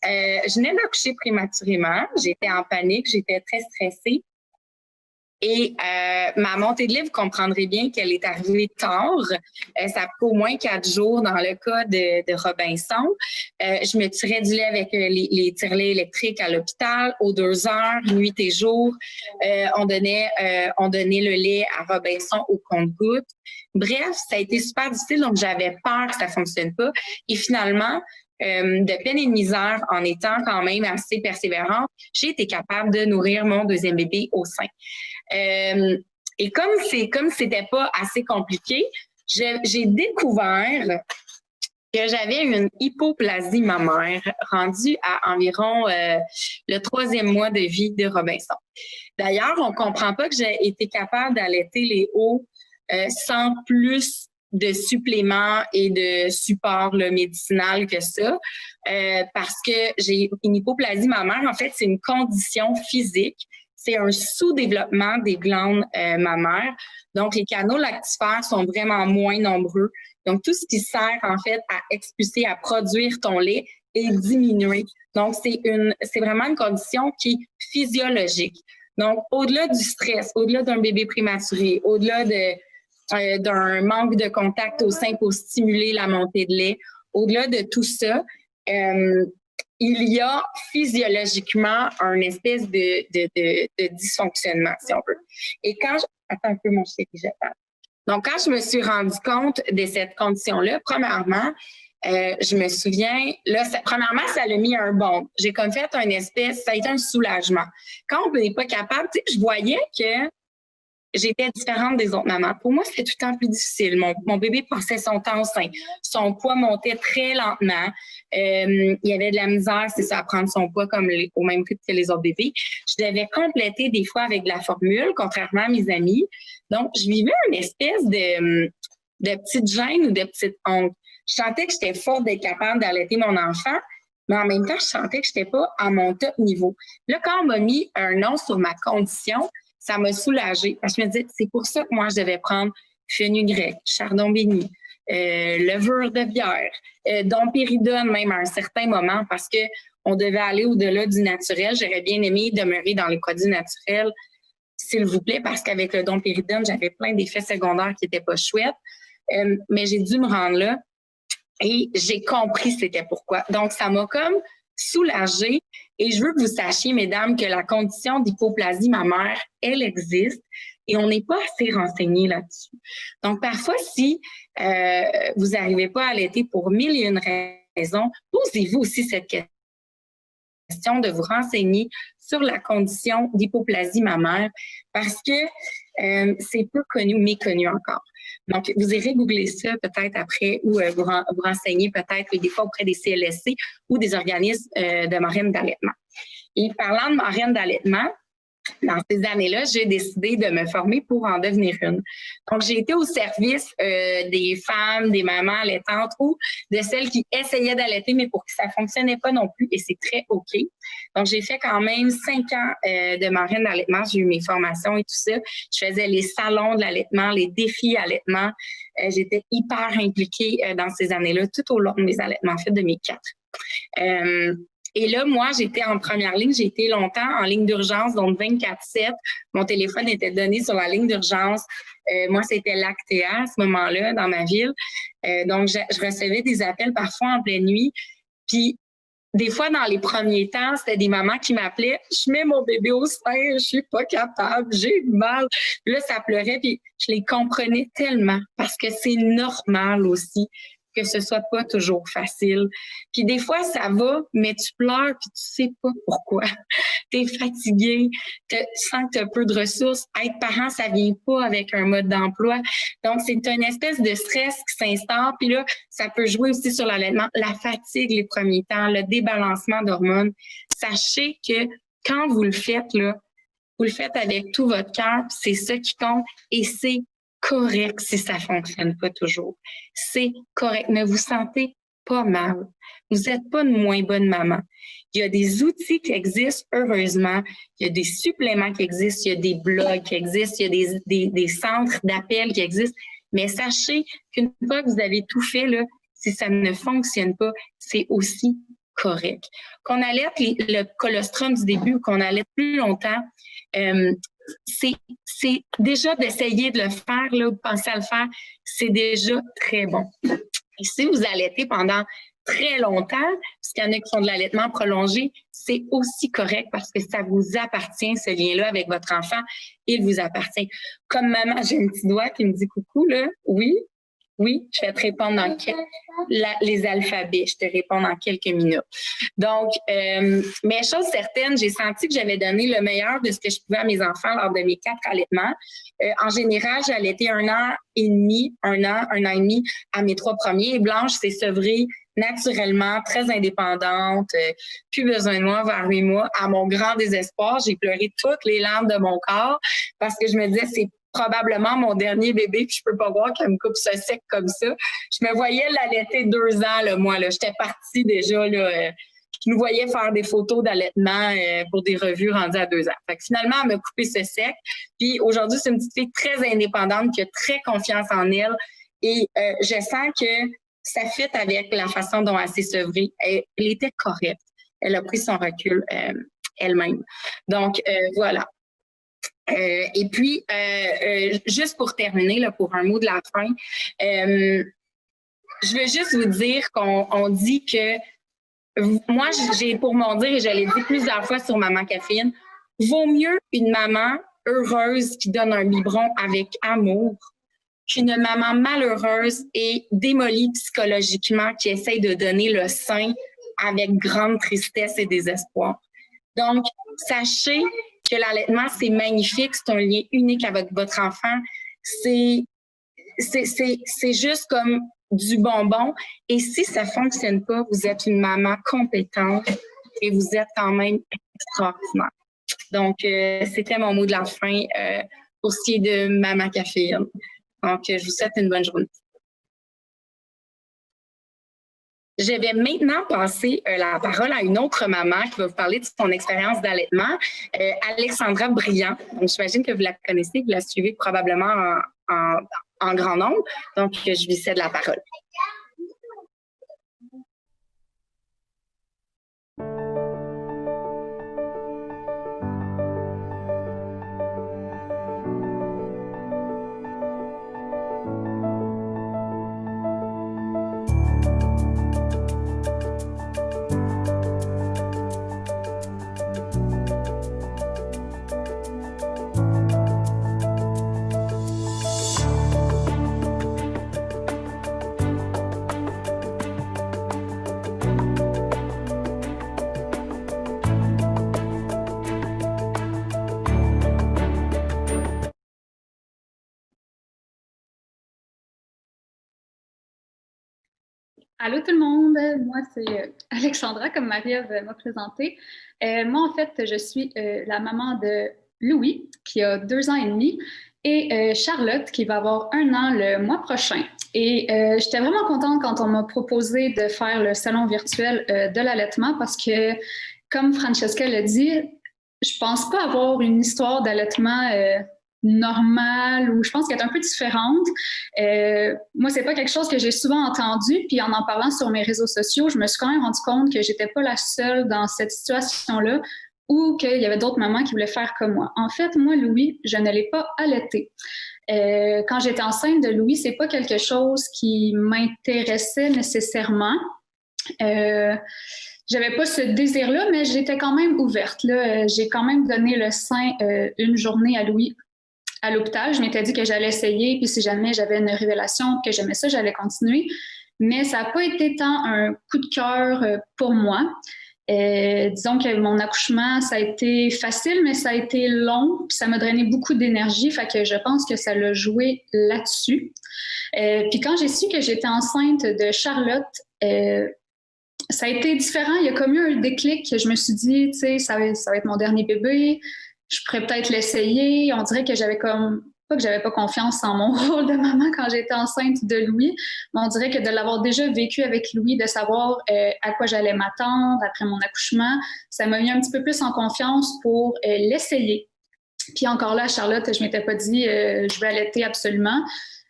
Je venais d'accoucher prématurément. J'étais en panique, j'étais très stressée. Et ma montée de lait, vous comprendrez bien qu'elle est arrivée tard. Ça a pris au moins 4 jours dans le cas de Robinson. Je me tirais du lait avec les tire-laits électriques à l'hôpital aux 2 heures, nuit et jour. On donnait le lait à Robinson au compte-gouttes. Bref, ça a été super difficile, donc j'avais peur que ça ne fonctionne pas. Et finalement, de peine et de misère, en étant quand même assez persévérante, j'ai été capable de nourrir mon 2e bébé au sein. Et comme c'était pas assez compliqué, j'ai découvert que j'avais une hypoplasie mammaire rendue à environ le 3e mois de vie de Robinson. D'ailleurs, on comprend pas que j'ai été capable d'allaiter Léo sans plus de suppléments et de support médicinal que ça, parce que j'ai une hypoplasie mammaire. En fait, c'est une condition physique. C'est un sous-développement des glandes mammaires. Donc, les canaux lactifères sont vraiment moins nombreux. Donc, tout ce qui sert, en fait, à expulser, à produire ton lait est diminué. Donc, c'est vraiment une condition qui est physiologique. Donc, au-delà du stress, au-delà d'un bébé prématuré, au-delà d'un manque de contact au sein pour stimuler la montée de lait, au-delà de tout ça, il y a physiologiquement un espèce de dysfonctionnement, si on veut. Et attends un peu, mon chéri, j'attends. Donc, quand je me suis rendu compte de cette condition-là, premièrement, je me souviens, là, premièrement, ça l'a mis un bond. J'ai comme fait ça a été un soulagement. Quand on n'est pas capable, tu sais, je voyais que j'étais différente des autres mamans. Pour moi, c'était tout le temps plus difficile. Mon bébé passait son temps au sein. Son poids montait très lentement. Il y avait de la misère, c'est ça, à prendre son poids au même rythme que les autres bébés. Je devais compléter des fois avec de la formule, contrairement à mes amis. Donc, je vivais une espèce de petite gêne ou de petite honte. Je sentais que j'étais forte d'être capable d'allaiter mon enfant, mais en même temps, je sentais que je n'étais pas à mon top niveau. Là, quand on m'a mis un nom sur ma condition, ça m'a soulagée. Parce que je me disais, c'est pour ça que moi, je devais prendre fenugrec, chardon béni, levure de bière, dompéridone même à un certain moment parce qu'on devait aller au-delà du naturel. J'aurais bien aimé demeurer dans les produits naturels, s'il vous plaît, parce qu'avec le dompéridone, j'avais plein d'effets secondaires qui n'étaient pas chouettes. Mais j'ai dû me rendre là et j'ai compris c'était pourquoi. Donc, ça m'a comme soulagée. Et je veux que vous sachiez, mesdames, que la condition d'hypoplasie mammaire, elle existe. et on n'est pas assez renseigné là-dessus. Donc, parfois, si vous n'arrivez pas à allaiter pour 1001 raisons, posez-vous aussi cette question de vous renseigner sur la condition d'hypoplasie mammaire parce que c'est peu connu, méconnu encore. Donc, vous irez googler ça peut-être après ou vous renseigner peut-être des fois auprès des CLSC ou des organismes de marraines d'allaitement. Et parlant de marraines d'allaitement, dans ces années-là, j'ai décidé de me former pour en devenir une. Donc, j'ai été au service des femmes, des mamans allaitantes ou de celles qui essayaient d'allaiter, mais pour qui ça ne fonctionnait pas non plus, et c'est très OK. Donc, j'ai fait quand même 5 ans de marraine d'allaitement. J'ai eu mes formations et tout ça. Je faisais les salons de l'allaitement, les défis allaitement. J'étais hyper impliquée dans ces années-là, tout au long de mes allaitements, en fait, de mes 4. Et là, moi, j'étais en première ligne. J'ai été longtemps en ligne d'urgence, donc 24/7. Mon téléphone était donné sur la ligne d'urgence. Moi, c'était Lactea à ce moment-là, dans ma ville. Donc, je recevais des appels parfois en pleine nuit. Puis, des fois, dans les premiers temps, c'était des mamans qui m'appelaient. Je mets mon bébé au sein, je suis pas capable, j'ai mal. Puis là, ça pleurait, puis je les comprenais tellement parce que c'est normal aussi que ce soit pas toujours facile. Puis des fois, ça va, mais tu pleures puis tu sais pas pourquoi. T'es fatigué, tu sens que t'as peu de ressources. Être parent, ça vient pas avec un mode d'emploi. Donc, c'est une espèce de stress qui s'instaure. Puis là, ça peut jouer aussi sur l'allaitement. La fatigue les premiers temps, le débalancement d'hormones. Sachez que quand vous le faites, là, vous le faites avec tout votre cœur, c'est ça qui compte et c'est correct si ça fonctionne pas toujours. C'est correct, mais vous sentez pas mal. Vous n'êtes pas une moins bonne maman. Il y a des outils qui existent, heureusement. Il y a des suppléments qui existent, il y a des blogs qui existent, il y a des centres d'appel qui existent. Mais sachez qu'une fois que vous avez tout fait, là, si ça ne fonctionne pas, c'est aussi correct. Qu'on allaite le colostrum du début ou qu'on allaite plus longtemps, c'est déjà d'essayer de le faire, là, de penser à le faire, c'est déjà très bon. Et si vous allaitez pendant très longtemps, parce qu'il y en a qui font de l'allaitement prolongé, c'est aussi correct parce que ça vous appartient, ce lien-là avec votre enfant, il vous appartient. Comme maman, j'ai un petit doigt qui me dit coucou, là, oui, je vais te répondre dans les alphabets. Je te réponds dans quelques minutes. Donc, mais chose certaine, j'ai senti que j'avais donné le meilleur de ce que je pouvais à mes enfants lors de mes 4 allaitements. En général, j'allaitais 1 an et demi, 1 an et demi à mes 3 premiers. Et Blanche s'est sevrée naturellement, très indépendante, plus besoin de moi vers 8 mois. À mon grand désespoir, j'ai pleuré toutes les larmes de mon corps parce que je me disais, c'est probablement mon dernier bébé, puis je peux pas voir qu'elle me coupe ça sec comme ça. Je me voyais l'allaiter 2 ans, là, moi. Là. J'étais partie déjà. Là, je nous voyais faire des photos d'allaitement pour des revues rendues à 2 ans. Fait que finalement, elle m'a coupé ce sec. Puis aujourd'hui, c'est une petite fille très indépendante qui a très confiance en elle. Et je sens que ça fit avec la façon dont elle s'est sevrée. Elle était correcte. Elle a pris son recul elle-même. Donc, voilà. Et puis, juste pour terminer, là, pour un mot de la fin, je veux juste vous dire qu'on dit que, moi, j'ai pour mon dire, et je l'ai dit plusieurs fois sur Maman Caféine, vaut mieux une maman heureuse qui donne un biberon avec amour qu'une maman malheureuse et démolie psychologiquement qui essaye de donner le sein avec grande tristesse et désespoir. Donc, sachez que l'allaitement, c'est magnifique, c'est un lien unique avec votre enfant. C'est juste comme du bonbon. Et si ça ne fonctionne pas, vous êtes une maman compétente et vous êtes quand même extraordinaire. Donc, c'était mon mot de la fin pour ce qui est de Maman Caféine. Donc, je vous souhaite une bonne journée. Je vais maintenant passer la parole à une autre maman qui va vous parler de son expérience d'allaitement, Alexandra Briand. Donc, j'imagine que vous la connaissez, vous la suivez probablement en grand nombre. Donc, je lui cède la parole. Allô tout le monde, moi c'est Alexandra, comme Marie-Ève m'a présenté. Moi, en fait, je suis la maman de Louis, qui a 2 ans et demi, et Charlotte, qui va avoir 1 an le mois prochain. Et j'étais vraiment contente quand on m'a proposé de faire le salon virtuel de l'allaitement parce que, comme Francesca l'a dit, je pense pas avoir une histoire d'allaitement normale ou je pense qu'elle est un peu différente. Moi, c'est pas quelque chose que j'ai souvent entendu, puis en parlant sur mes réseaux sociaux, je me suis quand même rendu compte que j'étais pas la seule dans cette situation-là ou qu'il y avait d'autres mamans qui voulaient faire comme moi. En fait, moi, Louis, je ne l'ai pas allaité. Quand j'étais enceinte de Louis, c'est pas quelque chose qui m'intéressait nécessairement. J'avais pas ce désir-là, mais j'étais quand même ouverte. Là. J'ai quand même donné le sein une journée à Louis à l'hôpital. Je m'étais dit que j'allais essayer, puis si jamais j'avais une révélation, que j'aimais ça, j'allais continuer. Mais ça n'a pas été tant un coup de cœur pour moi. Disons que mon accouchement, ça a été facile, mais ça a été long, puis ça m'a drainé beaucoup d'énergie, fait que je pense que ça l'a joué là-dessus. Puis quand j'ai su que j'étais enceinte de Charlotte, ça a été différent. Il y a comme eu un déclic. Je me suis dit, tu sais, ça va être mon dernier bébé. Je pourrais peut-être l'essayer. On dirait que j'avais comme, pas que j'avais pas confiance en mon rôle de maman quand j'étais enceinte de Louis, mais on dirait que de l'avoir déjà vécu avec Louis, de savoir à quoi j'allais m'attendre après mon accouchement, ça m'a mis un petit peu plus en confiance pour l'essayer. Puis encore là, Charlotte, je m'étais pas dit je vais allaiter absolument.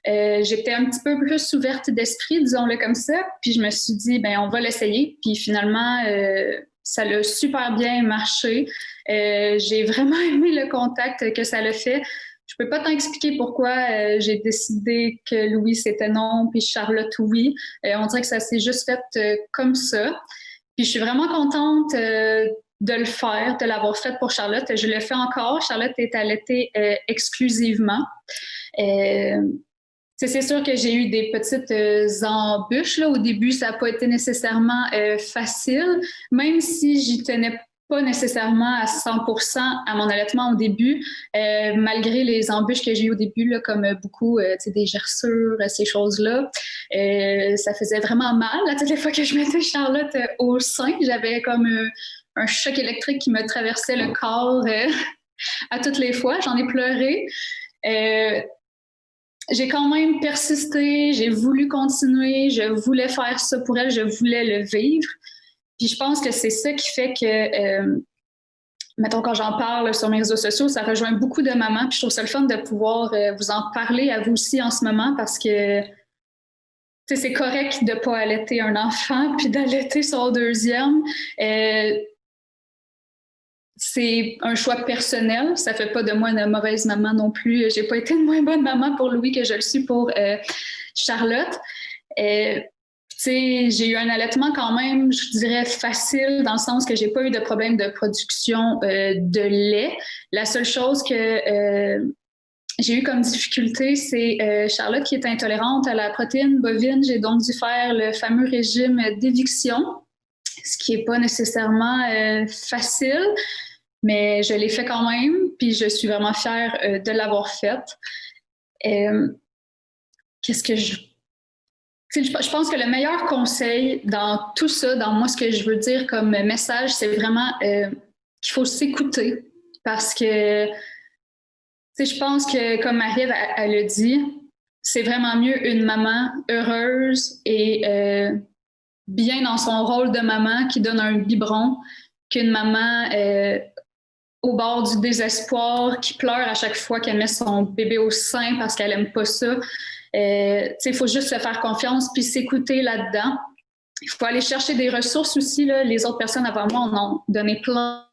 J'étais un petit peu plus ouverte d'esprit, disons-le comme ça. Puis je me suis dit, ben on va l'essayer. Puis finalement, ça l'a super bien marché. J'ai vraiment aimé le contact que ça l'a fait. Je peux pas t'expliquer pourquoi j'ai décidé que Louis c'était non, puis Charlotte oui. On dirait que ça s'est juste fait comme ça. Puis je suis vraiment contente de le faire, de l'avoir fait pour Charlotte. Je le fais encore. Charlotte est allaitée exclusivement. C'est sûr que j'ai eu des petites embûches. Là. Au début, ça n'a pas été nécessairement facile, même si j'y tenais pas nécessairement à 100% à mon allaitement au début, malgré les embûches que j'ai eues au début, là, comme beaucoup des gerçures, ces choses-là. Ça faisait vraiment mal. Là, toutes les fois que je mettais Charlotte au sein, j'avais comme un choc électrique qui me traversait le corps à toutes les fois. J'en ai pleuré. J'ai quand même persisté, j'ai voulu continuer, je voulais faire ça pour elle, je voulais le vivre. Puis je pense que c'est ça qui fait que, mettons, quand j'en parle sur mes réseaux sociaux, ça rejoint beaucoup de mamans. Puis je trouve ça le fun de pouvoir vous en parler à vous aussi en ce moment parce que c'est correct de ne pas allaiter un enfant puis d'allaiter son deuxième. C'est un choix personnel. Ça fait pas de moi une mauvaise maman non plus. J'ai pas été une moins bonne maman pour Louis que je le suis pour Charlotte. J'ai eu un allaitement quand même, je dirais, facile dans le sens que j'ai pas eu de problème de production de lait. La seule chose que j'ai eu comme difficulté, c'est Charlotte qui est intolérante à la protéine bovine. J'ai donc dû faire le fameux régime d'éviction, ce qui est pas nécessairement facile. Mais je l'ai fait quand même, puis je suis vraiment fière de l'avoir faite. Qu'est-ce que je pense que le meilleur conseil dans tout ça, dans moi, ce que je veux dire comme message, c'est vraiment qu'il faut s'écouter. Parce que je pense que, comme Marie-Ève elle le dit, c'est vraiment mieux une maman heureuse et bien dans son rôle de maman qui donne un biberon qu'une maman au bord du désespoir, qui pleure à chaque fois qu'elle met son bébé au sein parce qu'elle aime pas ça. Il faut juste se faire confiance puis s'écouter là-dedans. Il faut aller chercher des ressources aussi. Là. Les autres personnes avant moi en ont donné plein,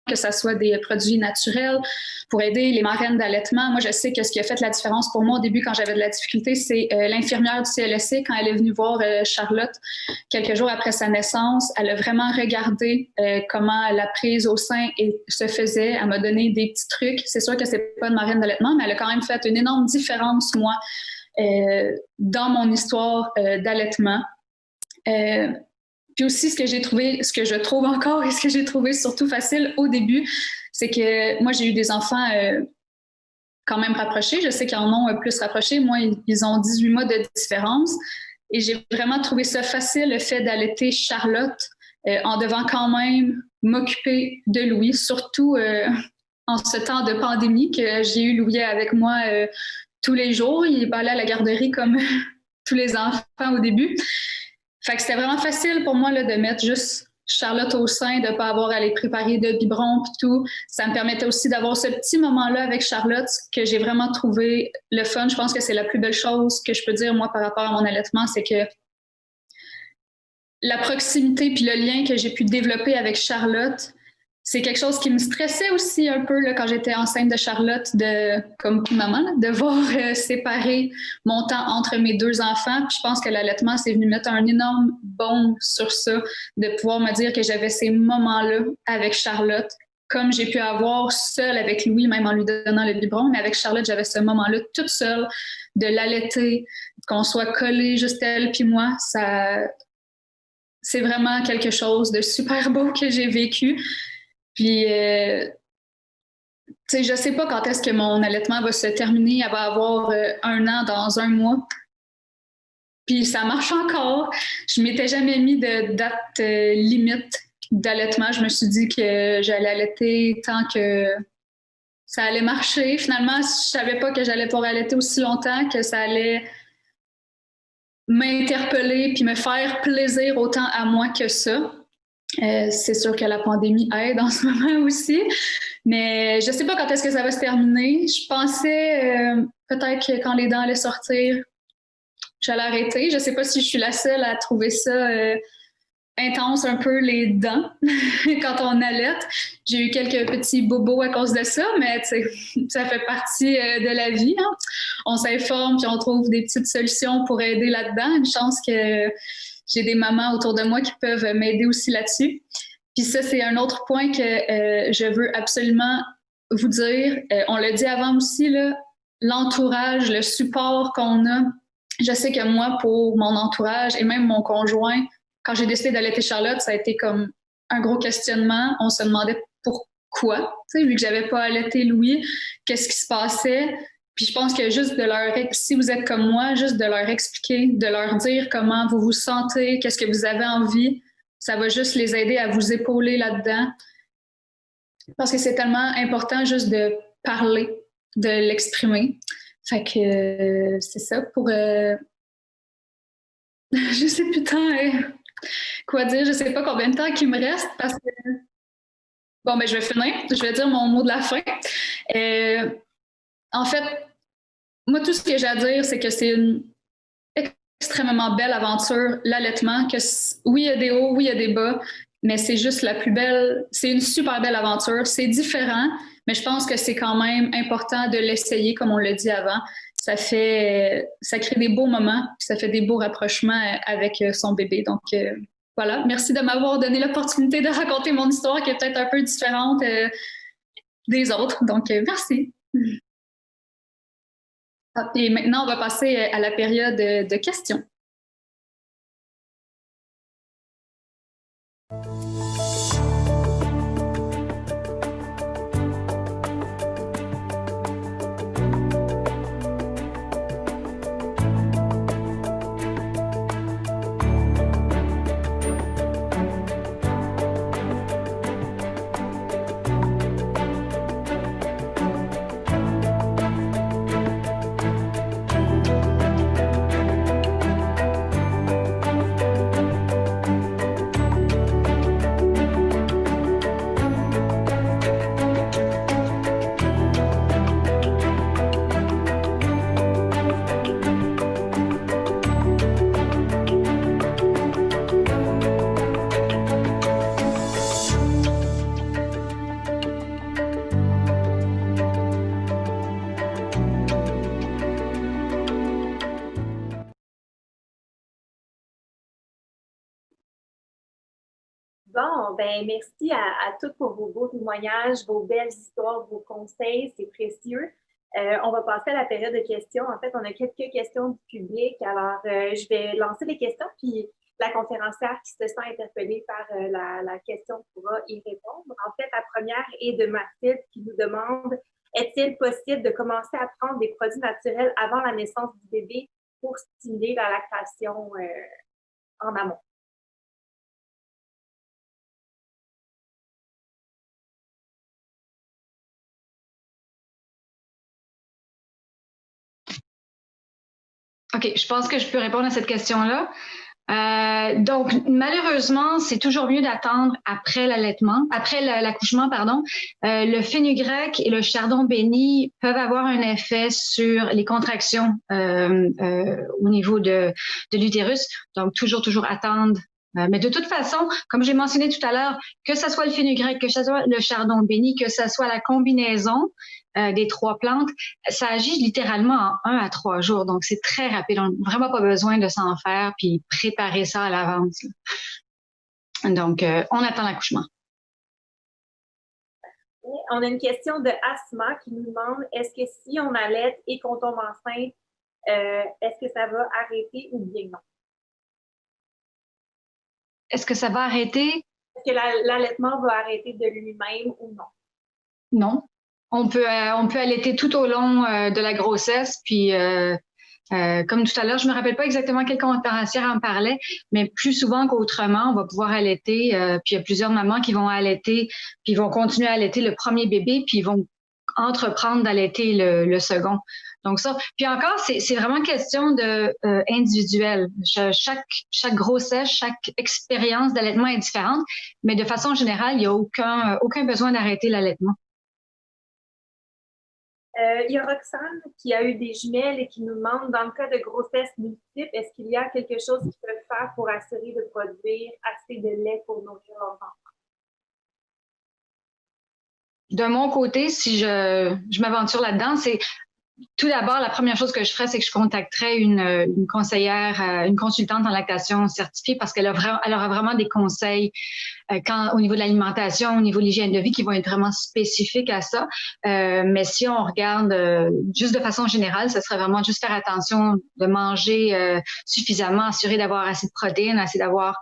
que ce soit des produits naturels pour aider les marraines d'allaitement. Moi, je sais que ce qui a fait la différence pour moi au début quand j'avais de la difficulté, c'est l'infirmière du CLSC, quand elle est venue voir Charlotte quelques jours après sa naissance. Elle a vraiment regardé comment la prise au sein se faisait. Elle m'a donné des petits trucs. C'est sûr que c'est pas une marraine d'allaitement, mais elle a quand même fait une énorme différence, moi, dans mon histoire d'allaitement. Puis aussi, ce que je trouve encore et ce que j'ai trouvé surtout facile au début, c'est que moi, j'ai eu des enfants quand même rapprochés. Je sais qu'ils en ont plus rapprochés. Moi, ils ont 18 mois de différence. Et j'ai vraiment trouvé ça facile, le fait d'allaiter Charlotte, en devant quand même m'occuper de Louis, surtout en ce temps de pandémie que j'ai eu Louis avec moi tous les jours. Il est pas allé à la garderie comme tous les enfants au début. Fait que c'était vraiment facile pour moi là, de mettre juste Charlotte au sein, de ne pas avoir à les préparer de biberon et tout. Ça me permettait aussi d'avoir ce petit moment-là avec Charlotte que j'ai vraiment trouvé le fun. Je pense que c'est la plus belle chose que je peux dire, moi, par rapport à mon allaitement, c'est que la proximité puis le lien que j'ai pu développer avec Charlotte, c'est quelque chose qui me stressait aussi un peu là, quand j'étais enceinte de Charlotte, comme maman, là, de voir séparer mon temps entre mes deux enfants. Puis je pense que l'allaitement, c'est venu mettre un énorme baume sur ça, de pouvoir me dire que j'avais ces moments-là avec Charlotte, comme j'ai pu avoir seule avec Louis, même en lui donnant le biberon. Mais avec Charlotte, j'avais ce moment-là toute seule, de l'allaiter, qu'on soit collés, juste elle puis moi. C'est vraiment quelque chose de super beau que j'ai vécu. Puis, tu sais, je sais pas quand est-ce que mon allaitement va se terminer. Elle va avoir 1 an dans 1 mois. Puis, ça marche encore. Je m'étais jamais mis de date limite d'allaitement. Je me suis dit que j'allais allaiter tant que ça allait marcher. Finalement, je savais pas que j'allais pouvoir allaiter aussi longtemps, que ça allait m'interpeller puis me faire plaisir autant à moi que ça. C'est sûr que la pandémie aide en ce moment aussi, mais je sais pas quand est-ce que ça va se terminer. Je pensais peut-être que quand les dents allaient sortir, j'allais arrêter. Je sais pas si je suis la seule à trouver ça intense un peu, les dents, quand on allaite. J'ai eu quelques petits bobos à cause de ça, mais ça fait partie de la vie. Hein. On s'informe puis on trouve des petites solutions pour aider là-dedans. Une chance que j'ai des mamans autour de moi qui peuvent m'aider aussi là-dessus. Puis ça, c'est un autre point que je veux absolument vous dire. On l'a dit avant aussi, là, l'entourage, le support qu'on a. Je sais que moi, pour mon entourage et même mon conjoint, quand j'ai décidé d'allaiter Charlotte, ça a été comme un gros questionnement. On se demandait pourquoi, tu sais, vu que j'avais pas allaité Louis, qu'est-ce qui se passait. Puis je pense que juste de si vous êtes comme moi, juste de leur expliquer, de leur dire comment vous vous sentez, qu'est-ce que vous avez envie, ça va juste les aider à vous épauler là-dedans. Parce que c'est tellement important juste de parler, de l'exprimer. Fait que c'est ça pour... je sais plus tant quoi dire, je sais pas combien de temps qu'il me reste parce que... Bon, ben je vais finir, je vais dire mon mot de la fin. En fait, moi, tout ce que j'ai à dire, c'est que c'est une extrêmement belle aventure, l'allaitement, que oui, il y a des hauts, oui, il y a des bas, mais c'est juste la plus belle, c'est une super belle aventure. C'est différent, mais je pense que c'est quand même important de l'essayer, comme on l'a dit avant. Ça crée des beaux moments, puis ça fait des beaux rapprochements avec son bébé. Donc, voilà. Merci de m'avoir donné l'opportunité de raconter mon histoire qui est peut-être un peu différente des autres. Donc, merci. Et maintenant, on va passer à la période de questions. Bon, ben merci à toutes pour vos beaux témoignages, vos belles histoires, vos conseils, c'est précieux. On va passer à la période de questions. En fait, on a quelques questions du public. Alors, je vais lancer les questions, puis la conférencière qui se sent interpellée par la question pourra y répondre. En fait, la première est de Mathilde qui nous demande: est-il possible de commencer à prendre des produits naturels avant la naissance du bébé pour stimuler la lactation en amont. OK, je pense que je peux répondre à cette question-là. Donc, malheureusement, c'est toujours mieux d'attendre après l'allaitement, après l'accouchement, pardon. Le fenugrec et le chardon béni peuvent avoir un effet sur les contractions au niveau de l'utérus. Donc, toujours attendre. Mais de toute façon, comme j'ai mentionné tout à l'heure, que ce soit le fenugrec, que ce soit le chardon béni, que ce soit la combinaison des 3 plantes, ça agit littéralement en 1 à 3 jours. Donc, c'est très rapide. On n'a vraiment pas besoin de s'en faire puis préparer ça à l'avance. Donc, on attend l'accouchement. On a une question de Asma qui nous demande, est-ce que si on allaite et qu'on tombe enceinte, est-ce que ça va arrêter ou bien non? Est-ce que ça va arrêter? Est-ce que l'allaitement va arrêter de lui-même ou non? Non. On peut allaiter tout au long de la grossesse, puis comme tout à l'heure, je me rappelle pas exactement quelle conférencière en parlait, mais plus souvent qu'autrement, on va pouvoir allaiter. Puis il y a plusieurs mamans qui vont allaiter, puis vont continuer à allaiter le premier bébé, puis ils vont entreprendre d'allaiter le second. Donc ça, puis encore, c'est vraiment question de individuel. Chaque grossesse, chaque expérience d'allaitement est différente, mais de façon générale, il n'y a aucun besoin d'arrêter l'allaitement. Il y a Roxane qui a eu des jumelles et qui nous demande, dans le cas de grossesse multiple, est-ce qu'il y a quelque chose qu'ils peuvent faire pour assurer de produire assez de lait pour nourrir leurs enfants? De mon côté, si je m'aventure là-dedans, c'est tout d'abord, la première chose que je ferais, c'est que je contacterais une conseillère, une consultante en lactation certifiée parce qu'elle aura vraiment des conseils au niveau de l'alimentation, au niveau de l'hygiène de vie qui vont être vraiment spécifiques à ça. Mais si on regarde juste de façon générale, ce serait vraiment juste faire attention de manger suffisamment, assurer d'avoir assez de protéines, assez d'avoir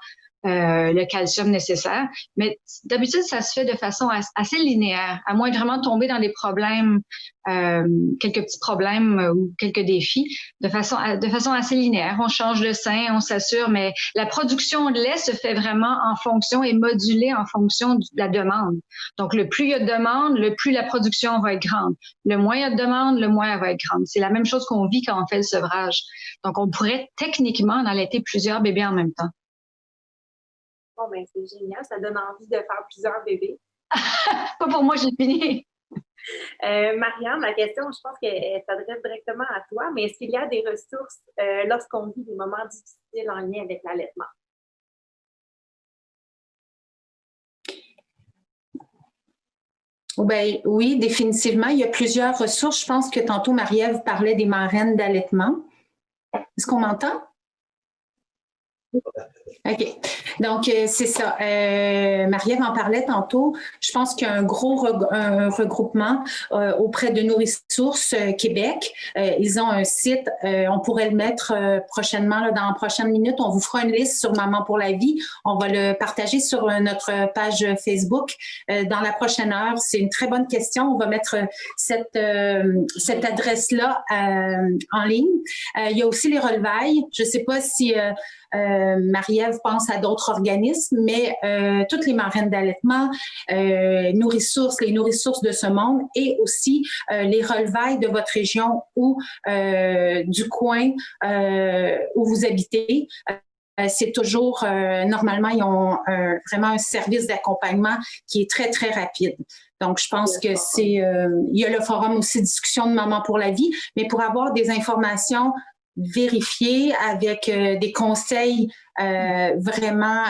le calcium nécessaire. Mais d'habitude, ça se fait de façon assez linéaire, à moins de vraiment tomber dans des problèmes, quelques petits problèmes ou quelques défis, de façon assez linéaire. On change le sein, on s'assure, mais la production de lait se fait vraiment en fonction et modulée en fonction de la demande. Donc, le plus il y a de demande, le plus la production va être grande. Le moins il y a de demande, le moins elle va être grande. C'est la même chose qu'on vit quand on fait le sevrage. Donc, on pourrait techniquement allaiter plusieurs bébés en même temps. Bon, ben c'est génial. Ça donne envie de faire plusieurs bébés. Pas pour moi, j'ai fini. Marianne, la question, je pense qu'elle s'adresse directement à toi, mais est-ce qu'il y a des ressources lorsqu'on vit des moments difficiles en lien avec l'allaitement? Ben, oui, définitivement. Il y a plusieurs ressources. Je pense que tantôt, Marie-Ève parlait des marraines d'allaitement. Est-ce qu'on m'entend? OK. Donc, c'est ça. Marie-Ève en parlait tantôt. Je pense qu'il y a un gros regroupement auprès de Nourrissources Québec. Ils ont un site. On pourrait le mettre prochainement, là, dans la prochaine minute. On vous fera une liste sur Maman pour la vie. On va le partager sur notre page Facebook dans la prochaine heure. C'est une très bonne question. On va mettre cette adresse-là en ligne. Il y a aussi les relevailles. Je ne sais pas si Marie-Ève pense à d'autres organismes, mais toutes les marraines d'allaitement, Nourrissources, les Nourrissources de ce monde et aussi les relevailles de votre région ou du coin où vous habitez. C'est toujours, normalement, ils ont vraiment un service d'accompagnement qui est très, très rapide. Donc, je pense que c'est, il y a le forum aussi discussion de Maman pour la vie, mais pour avoir des informations vérifier avec des conseils vraiment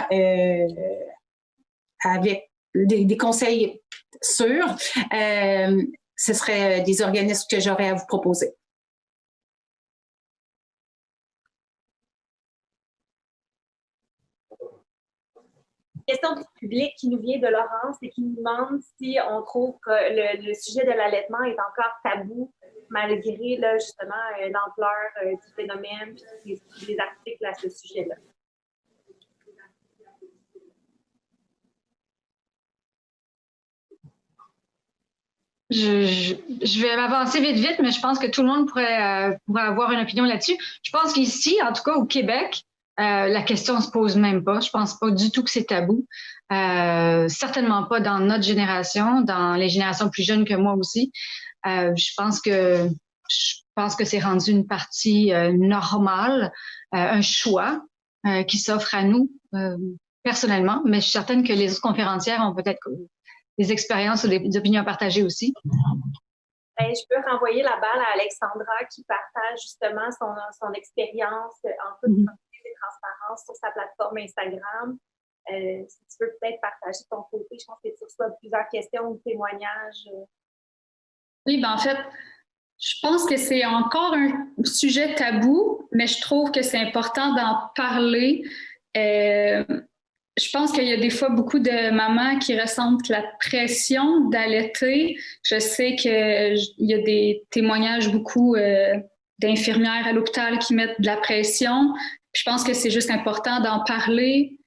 avec des conseils sûrs, ce serait des organismes que j'aurais à vous proposer. Question du public qui nous vient de Laurence et qui nous demande si on trouve que le sujet de l'allaitement est encore tabou malgré là, justement l'ampleur du phénomène et tous les articles à ce sujet-là. Je vais m'avancer vite, mais je pense que tout le monde pourrait avoir une opinion là-dessus. Je pense qu'ici, en tout cas au Québec, la question se pose même pas. Je pense pas du tout que c'est tabou. Certainement pas dans notre génération, dans les générations plus jeunes que moi aussi. Je pense que c'est rendu une partie normale, un choix qui s'offre à nous personnellement, mais je suis certaine que les autres conférencières ont peut-être des expériences ou des opinions à partager aussi. Ben, je peux renvoyer la balle à Alexandra qui partage justement son expérience en toute franchise et transparence sur sa plateforme Instagram. Si tu veux peut-être partager ton côté, je pense que tu reçois plusieurs questions ou témoignages. Oui, ben en fait, je pense que c'est encore un sujet tabou, mais je trouve que c'est important d'en parler. Je pense qu'il y a des fois beaucoup de mamans qui ressentent la pression d'allaiter. Je sais qu'il y a des témoignages beaucoup d'infirmières à l'hôpital qui mettent de la pression. Je pense que c'est juste important d'en parler,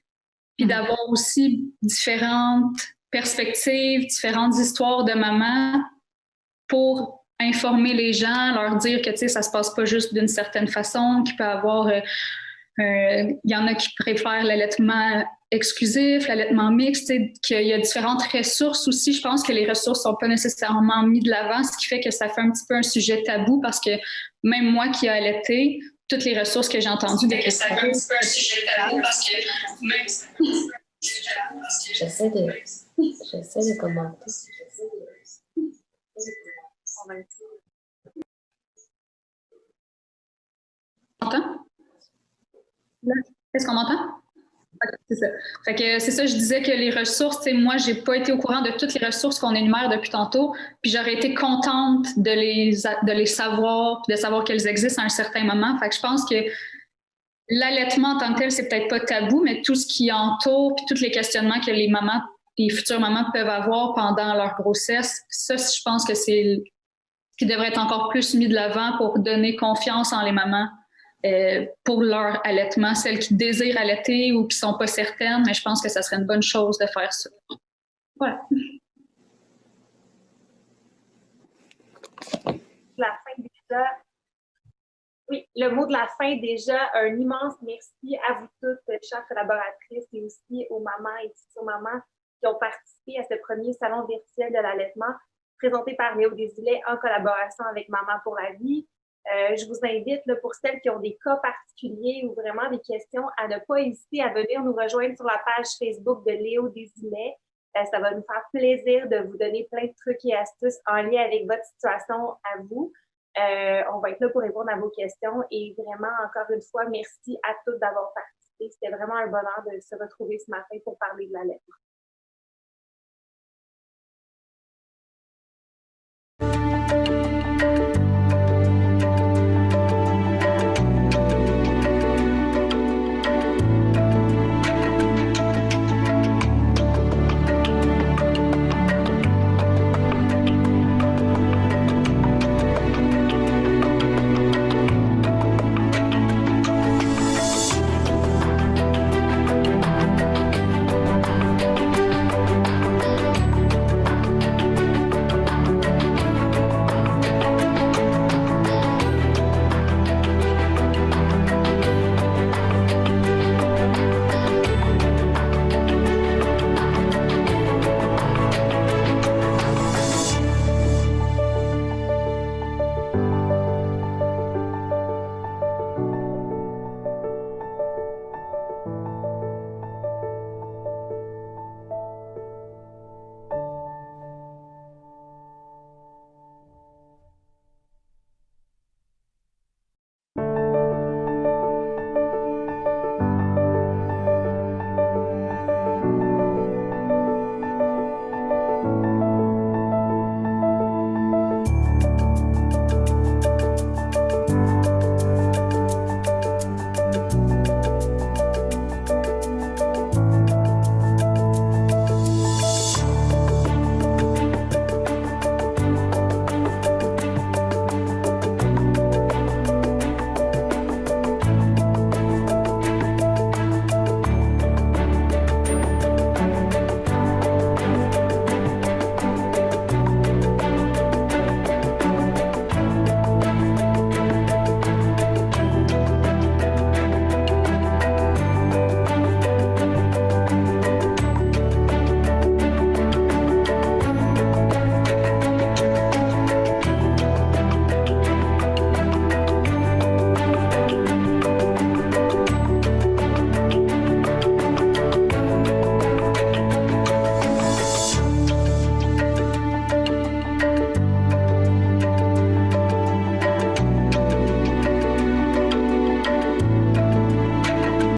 puis d'avoir aussi différentes perspectives, différentes histoires de mamans pour informer les gens, leur dire que ça se passe pas juste d'une certaine façon, qu'il peut avoir... il y en a qui préfèrent l'allaitement exclusif, l'allaitement mixte, qu'il y a différentes ressources aussi. Je pense que les ressources sont pas nécessairement mises de l'avant, ce qui fait que ça fait un petit peu un sujet tabou parce que même moi qui ai allaité, toutes les ressources que j'ai entendues... Ça fait un petit peu un sujet tabou parce que même... J'essaie de commenter. On m'entend? Est-ce qu'on m'entend? Okay, c'est ça. Fait que c'est ça, je disais que les ressources, moi, j'ai pas été au courant de toutes les ressources qu'on énumère depuis tantôt, puis j'aurais été contente de les savoir, puis de savoir qu'elles existent à un certain moment. Fait que je pense que l'allaitement en tant que tel, c'est peut-être pas tabou, mais tout ce qui entoure, puis tous les questionnements que les futures mamans peuvent avoir pendant leur grossesse, ça, je pense que c'est ce qui devrait être encore plus mis de l'avant pour donner confiance en les mamans. Pour leur allaitement, celles qui désirent allaiter ou qui ne sont pas certaines, mais je pense que ça serait une bonne chose de faire ça. Voilà. La fin déjà. Oui, le mot de la fin déjà, un immense merci à vous toutes, chères collaboratrices, et aussi aux mamans et futures mamans qui ont participé à ce premier salon virtuel de l'allaitement présenté par Léo Desilets en collaboration avec Maman pour la vie. Je vous invite, là, pour celles qui ont des cas particuliers ou vraiment des questions, à ne pas hésiter à venir nous rejoindre sur la page Facebook de Léo Desilets. Ça va nous faire plaisir de vous donner plein de trucs et astuces en lien avec votre situation à vous. On va être là pour répondre à vos questions et vraiment, encore une fois, merci à toutes d'avoir participé. C'était vraiment un bonheur de se retrouver ce matin pour parler de l'allaitement.